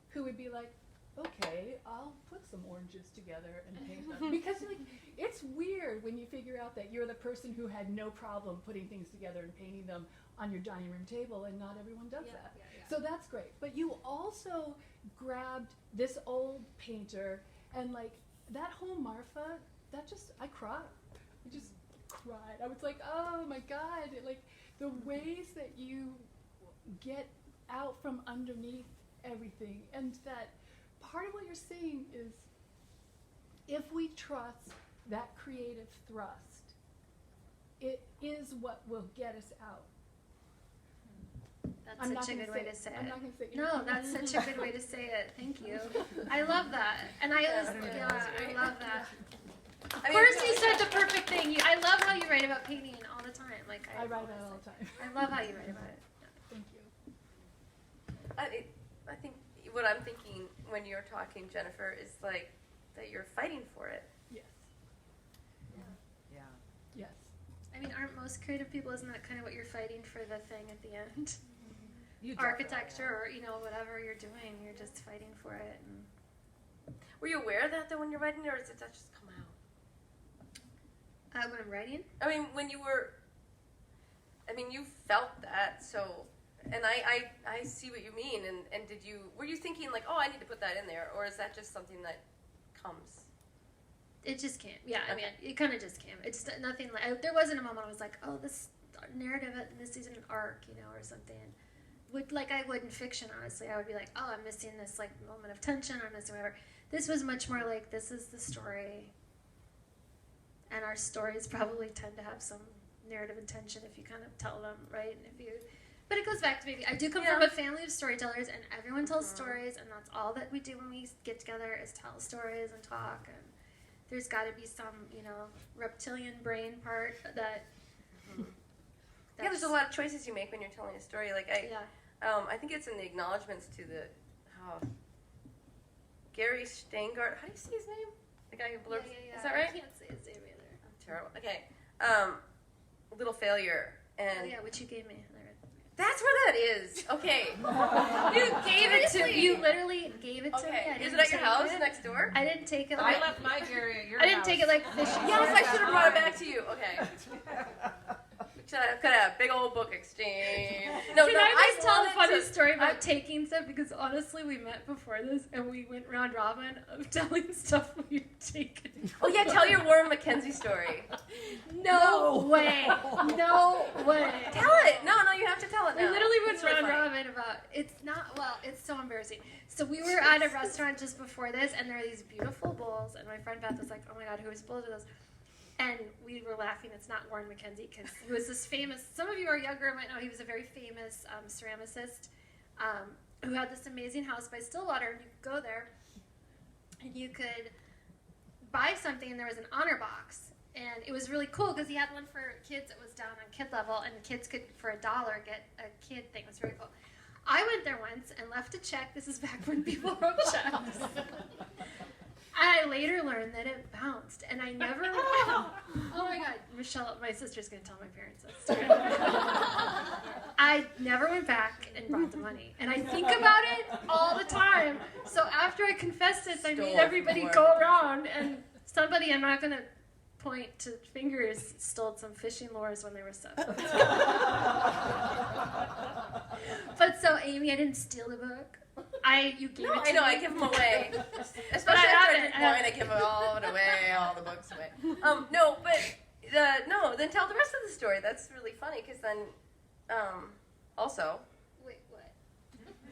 Speaker 5: who would be like, okay, I'll put some oranges together and paint them. Because it's weird when you figure out that you're the person who had no problem putting things together and painting them on your dining room table, and not everyone does that. So that's great. But you also grabbed this old painter, and that whole Marfa, I cried. I just cried. I was like, oh my God, the ways that you get out from underneath everything, and that part of what you're saying is if we trust that creative thrust, it is what will get us out.
Speaker 2: That's such a good way to say it.
Speaker 5: I'm not going to say it.
Speaker 2: No, that's such a good way to say it. Thank you. I love that. And I love that. Of course you said the perfect thing. I love how you write about painting all the time.
Speaker 5: I write about it all the time.
Speaker 2: I love how you write about it.
Speaker 5: Thank you.
Speaker 1: I think what I'm thinking when you're talking, Jennifer, is that you're fighting for it.
Speaker 5: Yes.
Speaker 4: Yeah.
Speaker 5: Yes.
Speaker 2: I mean, aren't most creative people, isn't that kind of what you're fighting for, the thing at the end?
Speaker 4: You
Speaker 2: Architecture or, whatever you're doing, you're just fighting for it. And
Speaker 1: Were you aware of that, though, when you're writing it, or did that just come out?
Speaker 2: when I'm writing?
Speaker 1: I mean, you felt that, so, and I see what you mean, and were you thinking I need to put that in there, or is that just something that comes?
Speaker 2: It just came. Yeah,
Speaker 1: Okay.
Speaker 2: I mean, it kind of just came. It's nothing there wasn't a moment I was like, oh, this narrative, this isn't an arc, or something. I would in fiction, honestly. I would be like, oh, I'm missing this, moment of tension, I'm missing whatever. This was much more this is the story. And our stories probably tend to have some narrative intention if you kind of tell them, right? But it goes back to maybe, I do come from a family of storytellers, and everyone tells stories, and that's all that we do when we get together is tell stories and talk, and there's got to be some, reptilian brain part that...
Speaker 1: there's a lot of choices you make when you're telling a story. I think it's in the acknowledgments to Gary Steingart. How do you say his name? The guy who blurbs.
Speaker 2: Yeah.
Speaker 1: Is that right?
Speaker 2: I can't say his name either.
Speaker 1: I'm terrible. Okay. Little Failure. And
Speaker 2: Oh yeah, which you gave me.
Speaker 1: that's where that is. Okay.
Speaker 2: You gave it to me. You literally gave it to me.
Speaker 1: Okay.
Speaker 2: I
Speaker 1: Is
Speaker 2: didn't
Speaker 1: it at your
Speaker 2: take
Speaker 1: house
Speaker 2: it.
Speaker 1: next door?
Speaker 2: I didn't take it.
Speaker 4: I
Speaker 2: Like,
Speaker 4: left my Gary at your
Speaker 2: I didn't
Speaker 4: house.
Speaker 2: take it like fishy.
Speaker 1: Yes, I should have brought it back to you. Okay. Could have a big old book exchange. No,
Speaker 2: Can
Speaker 1: no,
Speaker 2: I just tell a
Speaker 1: wanted
Speaker 2: funny
Speaker 1: to-
Speaker 2: story about taking stuff? Because honestly, we met before this and we went round robin of telling stuff we'd taken.
Speaker 1: Oh yeah, tell your Warren Mackenzie story.
Speaker 2: No way. No way.
Speaker 1: Tell it. No, you have to tell it
Speaker 2: We
Speaker 1: now.
Speaker 2: literally went
Speaker 1: It's really
Speaker 2: round
Speaker 1: funny.
Speaker 2: robin about it's so embarrassing. So we were at a restaurant just before this and there are these beautiful bowls and my friend Beth was like, oh my god, whose bowls are those? And we were laughing, it's not Warren Mackenzie, because he was this famous, some of you are younger might know he was a very famous ceramicist who had this amazing house by Stillwater, and you could go there and you could buy something and there was an honor box. And it was really cool because he had one for kids that was down on kid level, and kids could, for $1, get a kid thing. It was very cool. I went there once and left a check. This is back when people wrote checks. I later learned that it bounced, and I never. Oh my God, Michelle, my sister's gonna tell my parents that story. I never went back and brought the money, and I think about it all the time. So after I confessed this, I made
Speaker 1: Stole
Speaker 2: everybody
Speaker 1: from
Speaker 2: go
Speaker 1: Warren.
Speaker 2: around, and somebody, I'm not gonna point to fingers, stole some fishing lures when they were 7. But so Amy, I didn't steal the book. You gave it to
Speaker 1: I know,
Speaker 2: me.
Speaker 1: I give them away. Especially
Speaker 2: But I
Speaker 1: after
Speaker 2: haven't.
Speaker 1: I wine, I give all of it away, all the books away. Then tell the rest of the story. That's really funny, because then, also,
Speaker 2: Wait, what?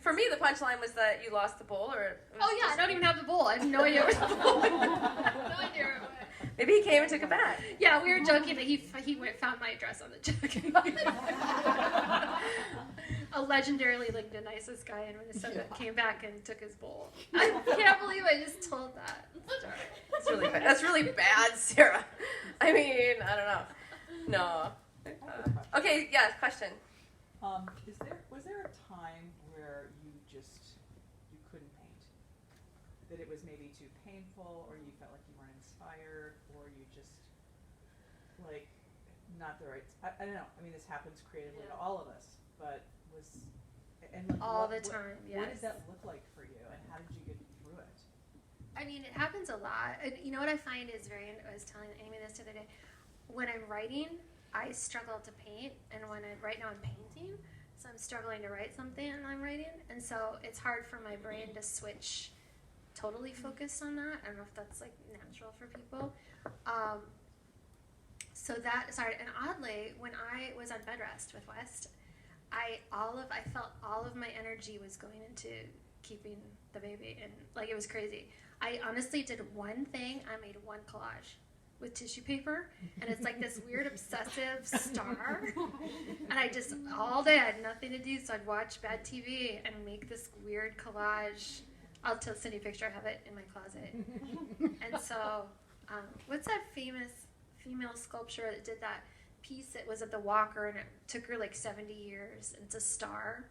Speaker 1: for me, the punchline was that you lost the bowl, or... it was
Speaker 2: Oh yeah, I
Speaker 1: just-
Speaker 2: don't even have the bowl. I have no idea where the bowl is. No idea where it went.
Speaker 1: Maybe he came and took it back.
Speaker 2: Yeah, we were joking that he found my address on the check. A legendarily like the nicest guy in Minnesota came back and took his bowl. I can't believe I just told that story.
Speaker 1: That's really bad. That's really bad, Sarah. I mean, I don't know. No. Okay, yeah, question.
Speaker 6: Was there a time where you couldn't paint? That it was maybe too painful, or you felt like you weren't inspired, or you just like not the right? I don't know. I mean, this happens creatively to all of us, but
Speaker 2: All the time, yes.
Speaker 6: What did that look like for you, and how did you get through it?
Speaker 2: I mean, it happens a lot. And you know what I find is I was telling Amy this the other day. When I'm writing, I struggle to paint, and right now I'm painting, so I'm struggling to write something and I'm writing, and so it's hard for my brain to switch totally focused on that. I don't know if that's like natural for people. And oddly, when I was on bed rest with West, I felt all of my energy was going into keeping the baby, and like it was crazy. I honestly did one thing. I made one collage with tissue paper, and it's like this weird obsessive star. And I just all day I had nothing to do, so I'd watch bad TV and make this weird collage. I'll send you a picture. I have it in my closet. And so, what's that famous female sculptor that did that piece that was at the Walker, and it took her like 70 years, and it's a star?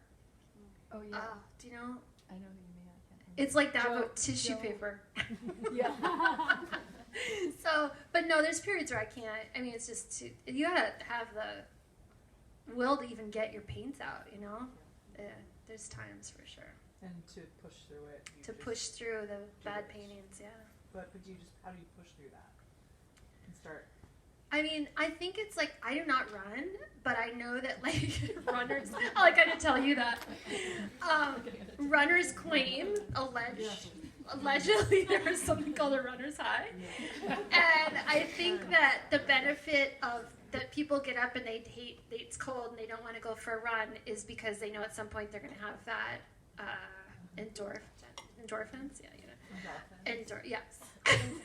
Speaker 5: Oh yeah,
Speaker 2: Do you know?
Speaker 5: I know who you mean. I can't remember.
Speaker 2: It's like that,
Speaker 5: Joe-
Speaker 2: but tissue
Speaker 5: Joe-
Speaker 2: paper.
Speaker 5: Yeah.
Speaker 2: So, but no, there's periods where I can't. I mean, it's just you gotta have the will to even get your paints out, you know? Yeah, there's times for sure.
Speaker 6: And to push through it.
Speaker 2: To push through the bad paintings, yeah.
Speaker 6: But how do you push through that? And start.
Speaker 2: I mean, I think it's like I do not run, but I know that like runners. Like I didn't tell you that. Runners claim allegedly there is something called a runner's high, and I think that the benefit of that people get up and it's cold and they don't want to go for a run is because they know at some point they're going to have that endorphins. Yeah, you know. Yes.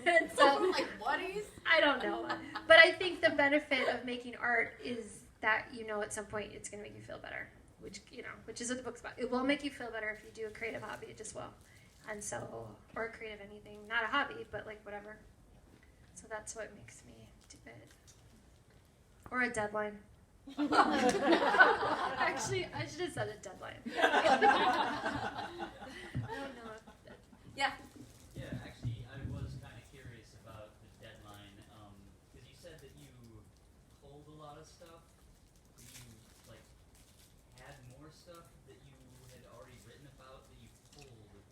Speaker 2: And so,
Speaker 1: Like buddies?
Speaker 2: I don't know. But I think the benefit of making art is that you know at some point it's going to make you feel better, which is what the book's about. It will make you feel better if you do a creative hobby. It just will. And so, or creative anything, not a hobby, but like whatever. So that's what makes me do it. Or a deadline. Actually, I should have said a deadline. I don't know.
Speaker 1: Yeah.
Speaker 7: stuff that you had already written about that you pulled?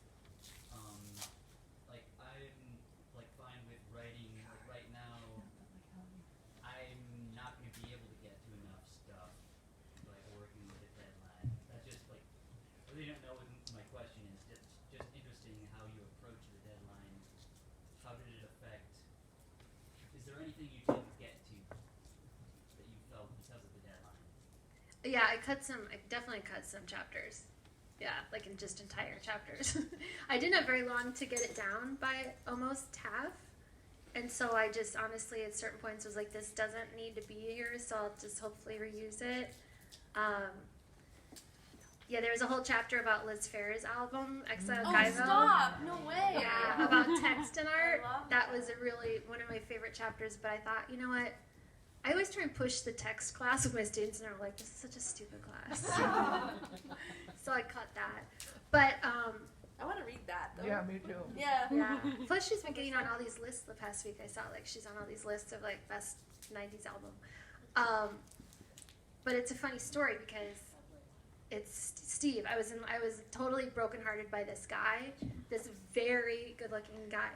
Speaker 7: Like I'm like fine with writing. Like right now, I'm not going to be able to get to enough stuff. Like working with a deadline. That's just like I really don't know what my question is. Just interesting how you approach the deadline. How did it affect? Is there anything you didn't get to that you felt because of the deadline?
Speaker 2: Yeah, I definitely cut some chapters. Yeah, like in just entire chapters. I didn't have very long to get it down by almost half. And so I just honestly at certain points was like, this doesn't need to be here, so I'll just hopefully reuse it. Yeah, there was a whole chapter about Liz Phair's album, Exile
Speaker 1: Oh,
Speaker 2: Kaivo.
Speaker 1: stop! No way.
Speaker 2: Yeah, about text and art.
Speaker 1: I love
Speaker 2: That was one of my favorite chapters, but I thought, you know what? I always try and push the text class with my students, and they're like, this is such a stupid class. So I cut that. But,
Speaker 1: I want to read that though.
Speaker 6: Yeah, me too.
Speaker 1: Yeah.
Speaker 2: yeah. Plus, she's been getting on all these lists the past week. I saw, like, she's on all these lists of, like, best 90s album. But it's a funny story because it's Steve. I was totally brokenhearted by this guy, this very good-looking guy,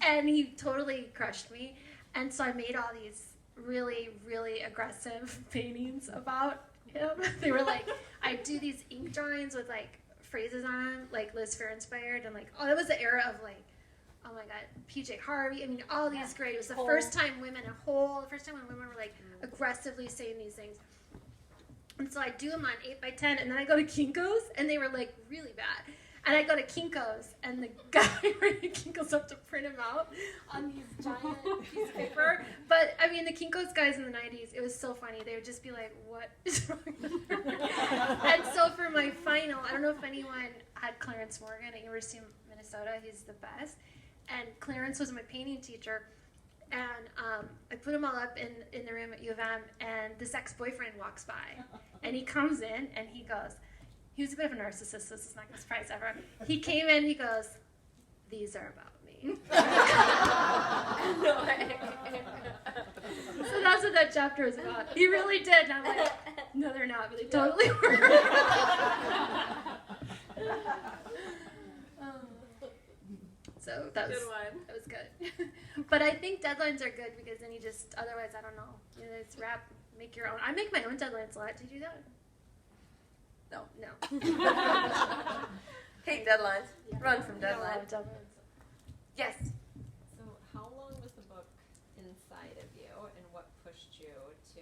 Speaker 2: and he totally crushed me. And so I made all these really, really aggressive paintings about him. They were like, I do these ink drawings with like phrases on them, like Liz Phair inspired, and like, oh, that was the era of like, oh my God, PJ Harvey. I mean, all these great. It was the first time when women were like aggressively saying these things. And so I do them on 8x10, and then I go to Kinko's, and they were like really bad. And I go to Kinko's, and the guy running Kinko's up to print them out on these giant pieces of paper. But I mean, the Kinko's guys in the 90s, it was so funny. They would just be like, "What is wrong with her?" And so for my final, I don't know if anyone had Clarence Morgan at University of Minnesota. He's the best. And Clarence was my painting teacher. And I put them all up in the room at U of M, and this ex-boyfriend walks by. And he comes in, and he goes, he was a bit of a narcissist, so this is not going to surprise everyone. He came in, he goes, these are about me.
Speaker 1: No way.
Speaker 2: So that's what that chapter is about. He really did, and I'm like, no, they're not, but they totally were. So that was
Speaker 1: Good one.
Speaker 2: That was good. But I think deadlines are good because then you just, otherwise, I don't know. You know, it's make your own. I make my own deadlines a lot. Did you do that? No.
Speaker 1: Hate deadlines.
Speaker 2: Yeah.
Speaker 1: Run from
Speaker 2: I don't
Speaker 1: deadlines.
Speaker 2: love deadlines.
Speaker 1: Yes.
Speaker 8: So how long was the book inside of you, and what pushed you to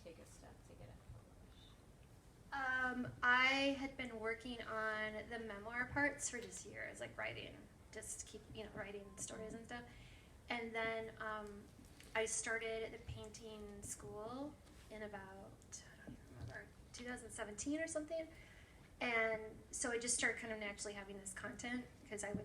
Speaker 8: take a step to get it published?
Speaker 2: I had been working on the memoir parts for just years, like writing, just keep, writing stories and stuff. And then I started the painting school in about, I don't even remember, 2017 or something. And so I just started kind of naturally having this content because I'd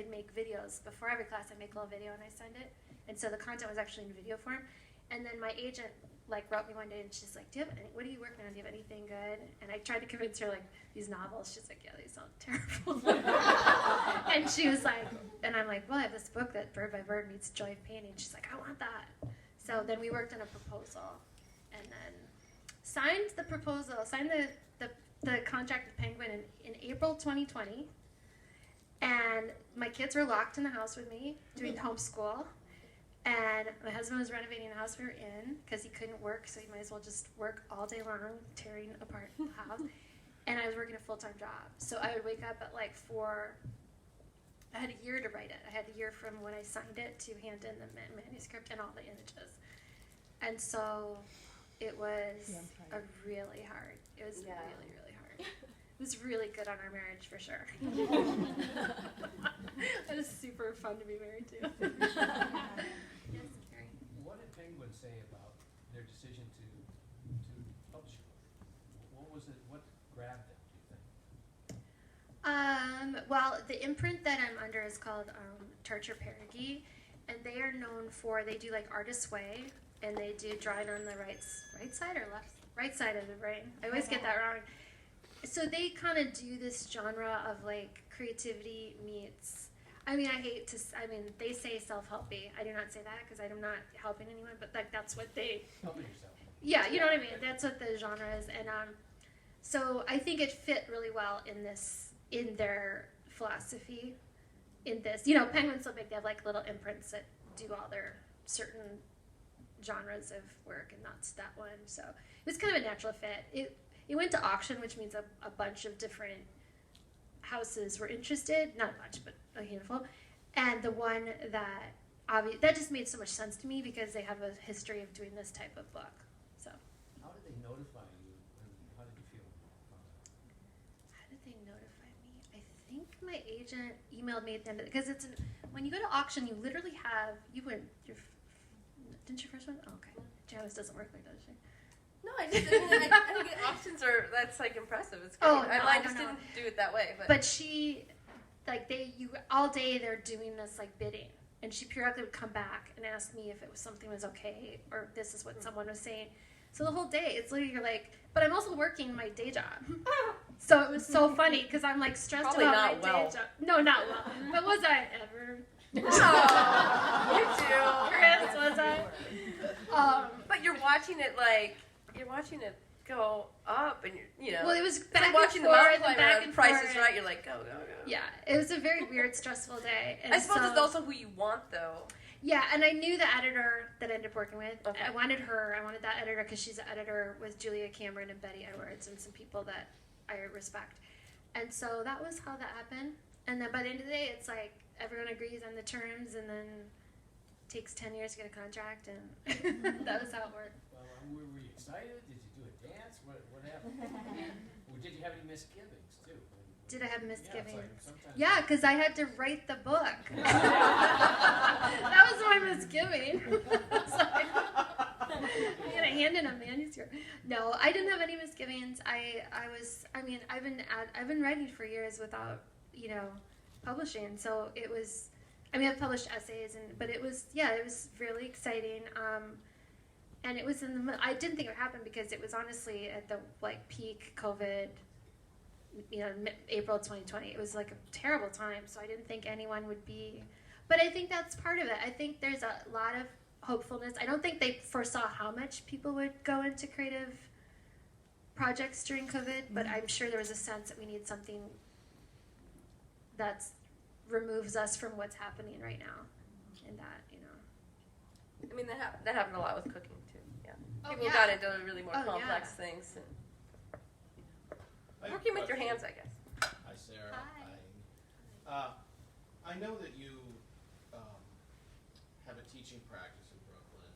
Speaker 2: make videos before every class. I'd make a little video and I send it. And so the content was actually in video form. And then my agent wrote me one day and she's like, what are you working on? Do you have anything good? And I tried to convince her these novels. She's like, yeah, these sound terrible. And she was like, and I'm like, well, I have this book that Bird by Bird meets Joy of Painting. She's like, I want that. So then we worked on a proposal and then signed the contract with Penguin in April 2020. And my kids were locked in the house with me doing homeschool. And my husband was renovating the house we were in because he couldn't work, so he might as well just work all day long tearing apart the house. And I was working a full-time job. So I would wake up at 4. I had a year to write it. I had a year from when I signed it to hand in the manuscript and all the images. And so it was really hard. It was really, really hard. It was really good on our marriage, for sure. It was super fun to be married to. Yes, Carrie.
Speaker 3: What did Penguin say about their decision to publish your book? What was it? What grabbed them, do you think?
Speaker 2: Well, the imprint that I'm under is called Tarcher Perigee, and they are known for, they do Artist's Way, and they do drawing on the right side or left? Right side of the brain. I always get that wrong. So they kind of do this genre of creativity meets, they say self-helpy. I do not say that because I'm not helping anyone, but that's what they,
Speaker 3: Helping yourself.
Speaker 2: Yeah, you know what I mean. That's what the genre is, and so I think it fit really well in their philosophy. In this, Penguin's so big, they have like little imprints that do all their certain genres of work, and that's that one. So it was kind of a natural fit. It went to auction, which means a bunch of different houses were interested. Not a bunch, but a handful. And the one that just made so much sense to me because they have a history of doing this type of book. So
Speaker 3: How did they notify you, and how did you feel?
Speaker 2: how did they notify me? I think my agent emailed me at the end of it because when you go to auction, you literally have didn't your first one? Oh, okay. Janice doesn't work like that, does she?
Speaker 1: No, I think auctions that's like impressive. It's great.
Speaker 2: Oh, no,
Speaker 1: I just didn't do it that way. But
Speaker 2: she, all day they're doing this like bidding, and she periodically would come back and ask me if something was okay or this is what someone was saying. So the whole day, it's literally you're like, but I'm also working my day job. So it was so funny because I'm like stressed
Speaker 1: Probably
Speaker 2: about
Speaker 1: not
Speaker 2: my day job. No, not well. But was I ever?
Speaker 1: oh, you do.
Speaker 2: Chris, was I?
Speaker 1: But you're watching it go up, and
Speaker 2: Well, it was
Speaker 1: it's
Speaker 2: back
Speaker 1: like watching
Speaker 2: and
Speaker 1: the mountain
Speaker 2: forth and
Speaker 1: climber
Speaker 2: back
Speaker 1: on
Speaker 2: and
Speaker 1: Price
Speaker 2: forth.
Speaker 1: is Right. You're like, go, go, go.
Speaker 2: Yeah, it was a very weird, stressful day. And
Speaker 1: I suppose
Speaker 2: so,
Speaker 1: it's also who you want, though.
Speaker 2: Yeah, and I knew the editor that I ended up working with.
Speaker 1: Okay.
Speaker 2: I wanted that editor because she's the editor with Julia Cameron and Betty Edwards and some people that I respect. And so that was how that happened. And then by the end of the day, it's like everyone agrees on the terms, and then it takes 10 years to get a contract, and that was how it worked.
Speaker 3: Well, were you excited? Did you do a dance? What happened? Or did you have any misgivings, too?
Speaker 2: Did I have misgivings?
Speaker 3: Yeah, it's like sometimes
Speaker 2: Yeah, because I had to write the book. That was my misgiving. I gotta hand in a manuscript. No, I didn't have any misgivings. I've been writing for years without, publishing. So it was, I've published essays but it was really exciting. And it was I didn't think it would happen because it was honestly at the peak COVID, April 2020. It was like a terrible time, so I didn't think anyone would be. But I think that's part of it. I think there's a lot of hopefulness. I don't think they foresaw how much people would go into creative projects during COVID, but I'm sure there was a sense that we need something that removes us from what's happening right now. And that,
Speaker 1: That happened a lot with cooking, too. Yeah.
Speaker 2: Oh,
Speaker 1: People
Speaker 2: yeah.
Speaker 1: got into really more
Speaker 2: Oh,
Speaker 1: complex
Speaker 2: yeah.
Speaker 1: things. And
Speaker 9: I have a
Speaker 1: working with your
Speaker 9: question.
Speaker 1: hands, I guess.
Speaker 9: Hi, Sarah.
Speaker 2: Hi.
Speaker 9: I know that you have a teaching practice in Brooklyn.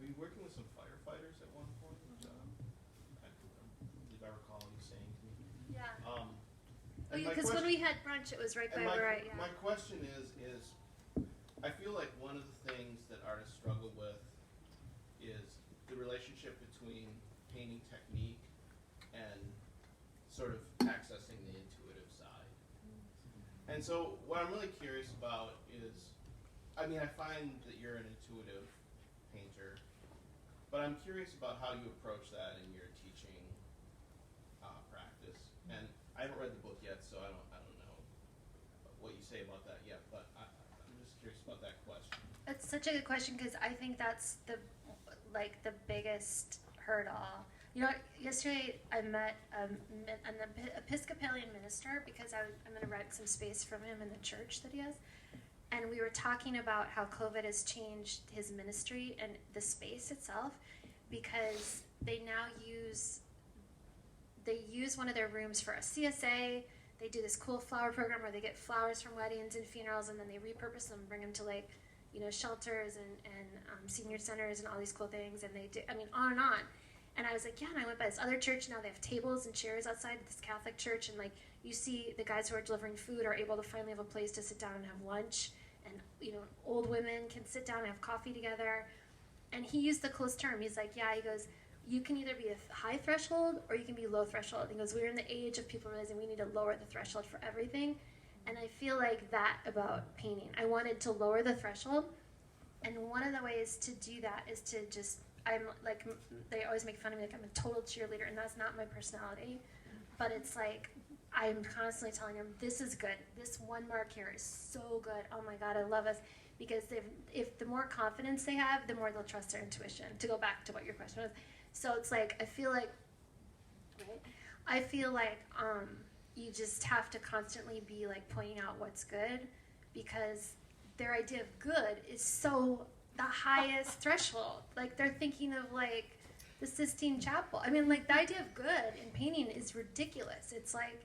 Speaker 9: Were you working with some firefighters at one point? I believe I recall you saying to me.
Speaker 2: Yeah.
Speaker 9: And my
Speaker 2: Because when
Speaker 9: question-
Speaker 2: we had brunch, it was right by
Speaker 9: and
Speaker 2: where I. Yeah.
Speaker 9: my question is I feel like one of the things that artists struggle with is the relationship between painting technique and sort of accessing the intuitive side. And so what I'm really curious about is, I find that you're an intuitive painter, but I'm curious about how you approach that in your teaching practice. And I haven't read the book yet, so I don't know what you say about that yet, but I'm just curious about that question.
Speaker 2: That's such a good question because I think that's the biggest hurdle. Yesterday I met an Episcopalian minister because I'm going to rent some space from him in the church that he has, and we were talking about how COVID has changed his ministry and the space itself because they now use one of their rooms for a CSA. They do this cool flower program where they get flowers from weddings and funerals, and then they repurpose them, bring them to shelters and senior centers and all these cool things, and they do, on and on. And I was like, yeah, and I went by this other church, now they have tables and chairs outside this Catholic church, and you see the guys who are delivering food are able to finally have a place to sit down and have lunch, and old women can sit down and have coffee together. And he used the close term. He's like, yeah, he goes, you can either be a high threshold or you can be low threshold. He goes, we're in the age of people realizing we need to lower the threshold for everything. And I feel like that about painting. I wanted to lower the threshold. And one of the ways to do that is to just, they always make fun of me, I'm a total cheerleader, and that's not my personality. But it's I'm constantly telling them, this is good. This one mark here is so good. Oh my God, I love us. Because if the more confidence they have, the more they'll trust their intuition. To go back to what your question was. So it's like, I feel like you just have to constantly be like pointing out what's good, because their idea of good is so the highest threshold. Like they're thinking of like the Sistine Chapel. I mean, like the idea of good in painting is ridiculous. It's like,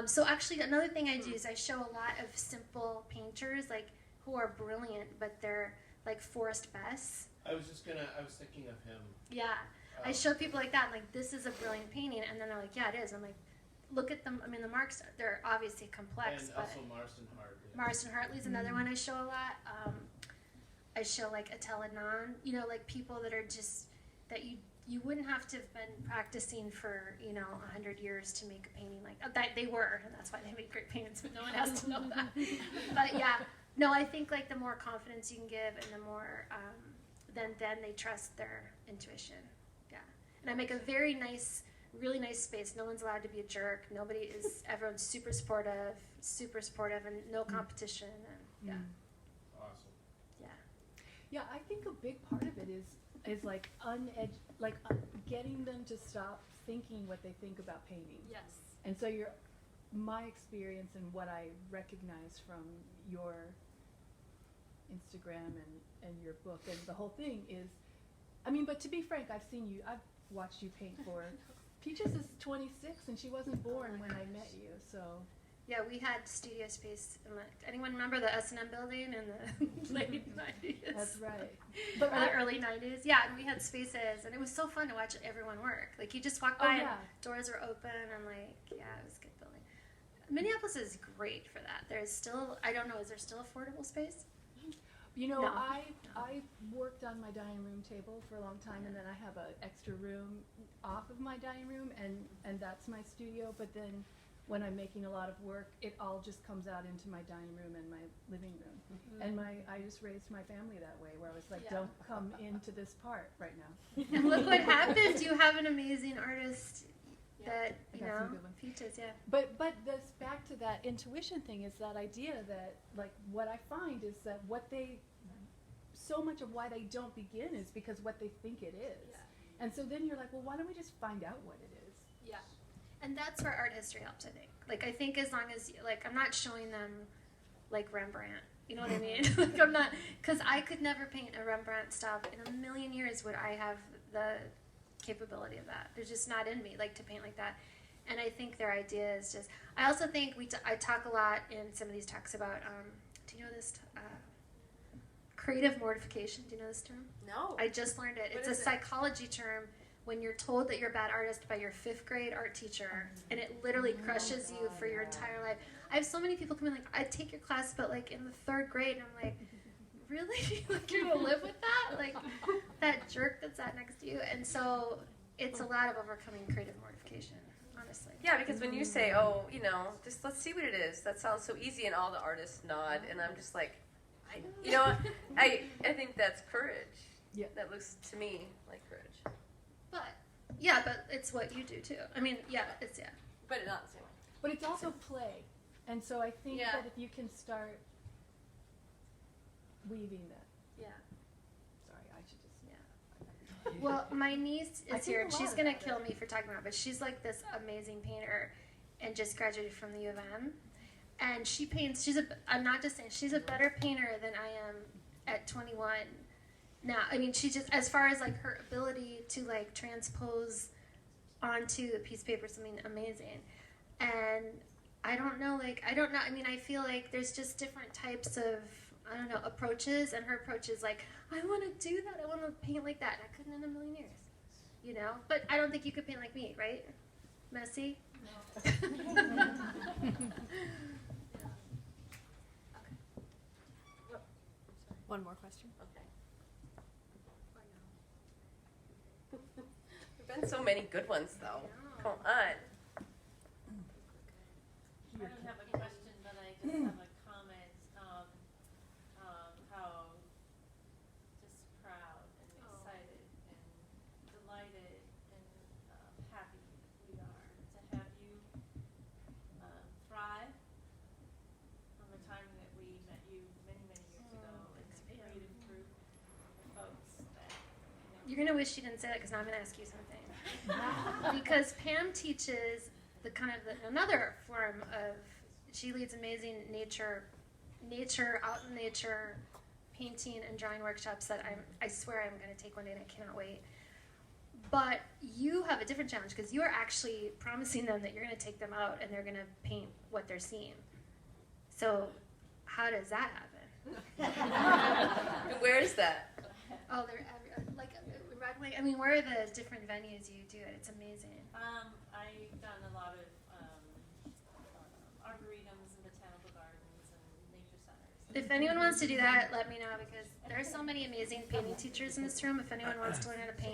Speaker 2: so actually another thing I do is I show a lot of simple painters like who are brilliant, but they're like Forrest Bess.
Speaker 9: I was thinking of him.
Speaker 2: Yeah. I show people like that, like, this is a brilliant painting, and then they're like, yeah, it is. I'm like, look at them. I mean, the marks, they're obviously complex.
Speaker 9: And
Speaker 2: but
Speaker 9: also Marston Hartley.
Speaker 2: Marston Hartley's another one I show a lot. I show, like, Attila Non, you know, like, people that are just, that you wouldn't have to have been practicing for, 100 years to make a painting like that. They were, and that's why they make great paintings, but no one has to know that. But, yeah. No, I think, like, the more confidence you can give and the more, then they trust their intuition. Yeah. And I make a very nice, really nice space. No one's allowed to be a jerk. Everyone's super supportive, and no competition. And, yeah.
Speaker 9: Awesome.
Speaker 2: Yeah.
Speaker 5: Yeah, I think a big part of it is like getting them to stop thinking what they think about painting.
Speaker 2: Yes.
Speaker 5: And so my experience and what I recognize from your Instagram and your book and the whole thing is, I mean, but to be frank, I've watched you paint for, Peaches is 26 and she wasn't born when I met you, so.
Speaker 2: Yeah, we had studio space. Anyone remember the S&M building in the late 90s?
Speaker 5: That's right.
Speaker 2: Or the early 90s. Yeah, and we had spaces, and it was so fun to watch everyone work. Like, you just walk by and doors are open, and like, yeah, it was a good building. Minneapolis is great for that. There's still, I don't know, is there still affordable space?
Speaker 5: No.
Speaker 2: No.
Speaker 5: I worked on my dining room table for a long time, and then I have an extra room off of my dining room, and that's my studio, but then when I'm making a lot of work, it all just comes out into my dining room and my living room. Mm-hmm. And I just raised my family that way, where I was like, don't come into this part right now.
Speaker 2: And look what happens. You have an amazing artist that, Peaches, yeah.
Speaker 5: But this back to that intuition thing is that idea that, like, what I find is that so much of why they don't begin is because what they think it is. Yeah. And so then you're like, well, why don't we just find out what it is?
Speaker 2: Yeah. And that's where art history helps, I think. Like, I think as long as, like, I'm not showing them, like, Rembrandt. You know what I mean? Like, I'm not, because I could never paint a Rembrandt style. In a million years would I have the capability of that. They're just not in me, like, to paint like that. And I think their idea is just, I also think I talk a lot in some of these talks about, do you know this, creative mortification. Do you know this term?
Speaker 1: No.
Speaker 2: I just learned it. It's a psychology term when you're told that you're a bad artist by your 5th grade art teacher, and it literally crushes you for your entire life. I have so many people come in like, I take your class, but like in the 3rd grade, and I'm like, really? Like, you're gonna live with that? Like, that jerk that's sat next to you? And so it's a lot of overcoming creative mortification, honestly.
Speaker 1: Yeah, because when you say, just let's see what it is, that sounds so easy, and all the artists nod, and I'm just like, I think that's courage.
Speaker 5: Yeah.
Speaker 1: That looks to me like courage.
Speaker 2: But it's what you do too. I mean, it's.
Speaker 1: But not the same way.
Speaker 5: But it's also play. And so I think that if you can start weaving that.
Speaker 2: Yeah.
Speaker 5: Sorry, I should just.
Speaker 2: Yeah. Well, my niece is here, and she's going to kill me for talking about it, but she's like this amazing painter and just graduated from the U of M. And she paints, I'm not just saying, she's a better painter than I am at 21. Now, I mean, she just, as far as like her ability to like transpose onto a piece of paper something amazing. And I don't know, I mean, I feel like there's just different types of, approaches, and her approach is like, I want to do that, I want to paint like that, and I couldn't in a million years, But I don't think you could paint like me, right? Messy? No.
Speaker 8: One more question.
Speaker 1: Okay. There've been so many good ones, though. Come on.
Speaker 10: I don't have a question, but I just have a comment. How just proud and excited and delighted and happy we are to have you
Speaker 2: You're gonna wish you didn't say that because now I'm gonna ask you something. Because Pam teaches another form of. She leads amazing nature, out in nature, painting and drawing workshops that I swear I'm gonna take one day and I cannot wait. But you have a different challenge because you are actually promising them that you're gonna take them out and they're gonna paint what they're seeing. So, how does that happen?
Speaker 1: And where is that?
Speaker 2: Oh, they're Redway. I mean, where are the different venues you do it? It's amazing.
Speaker 10: I've done a lot of arboretums and botanical gardens and nature centers.
Speaker 2: If anyone wants to do that, let me know because there are so many amazing painting teachers in this room. If anyone wants to learn how to paint.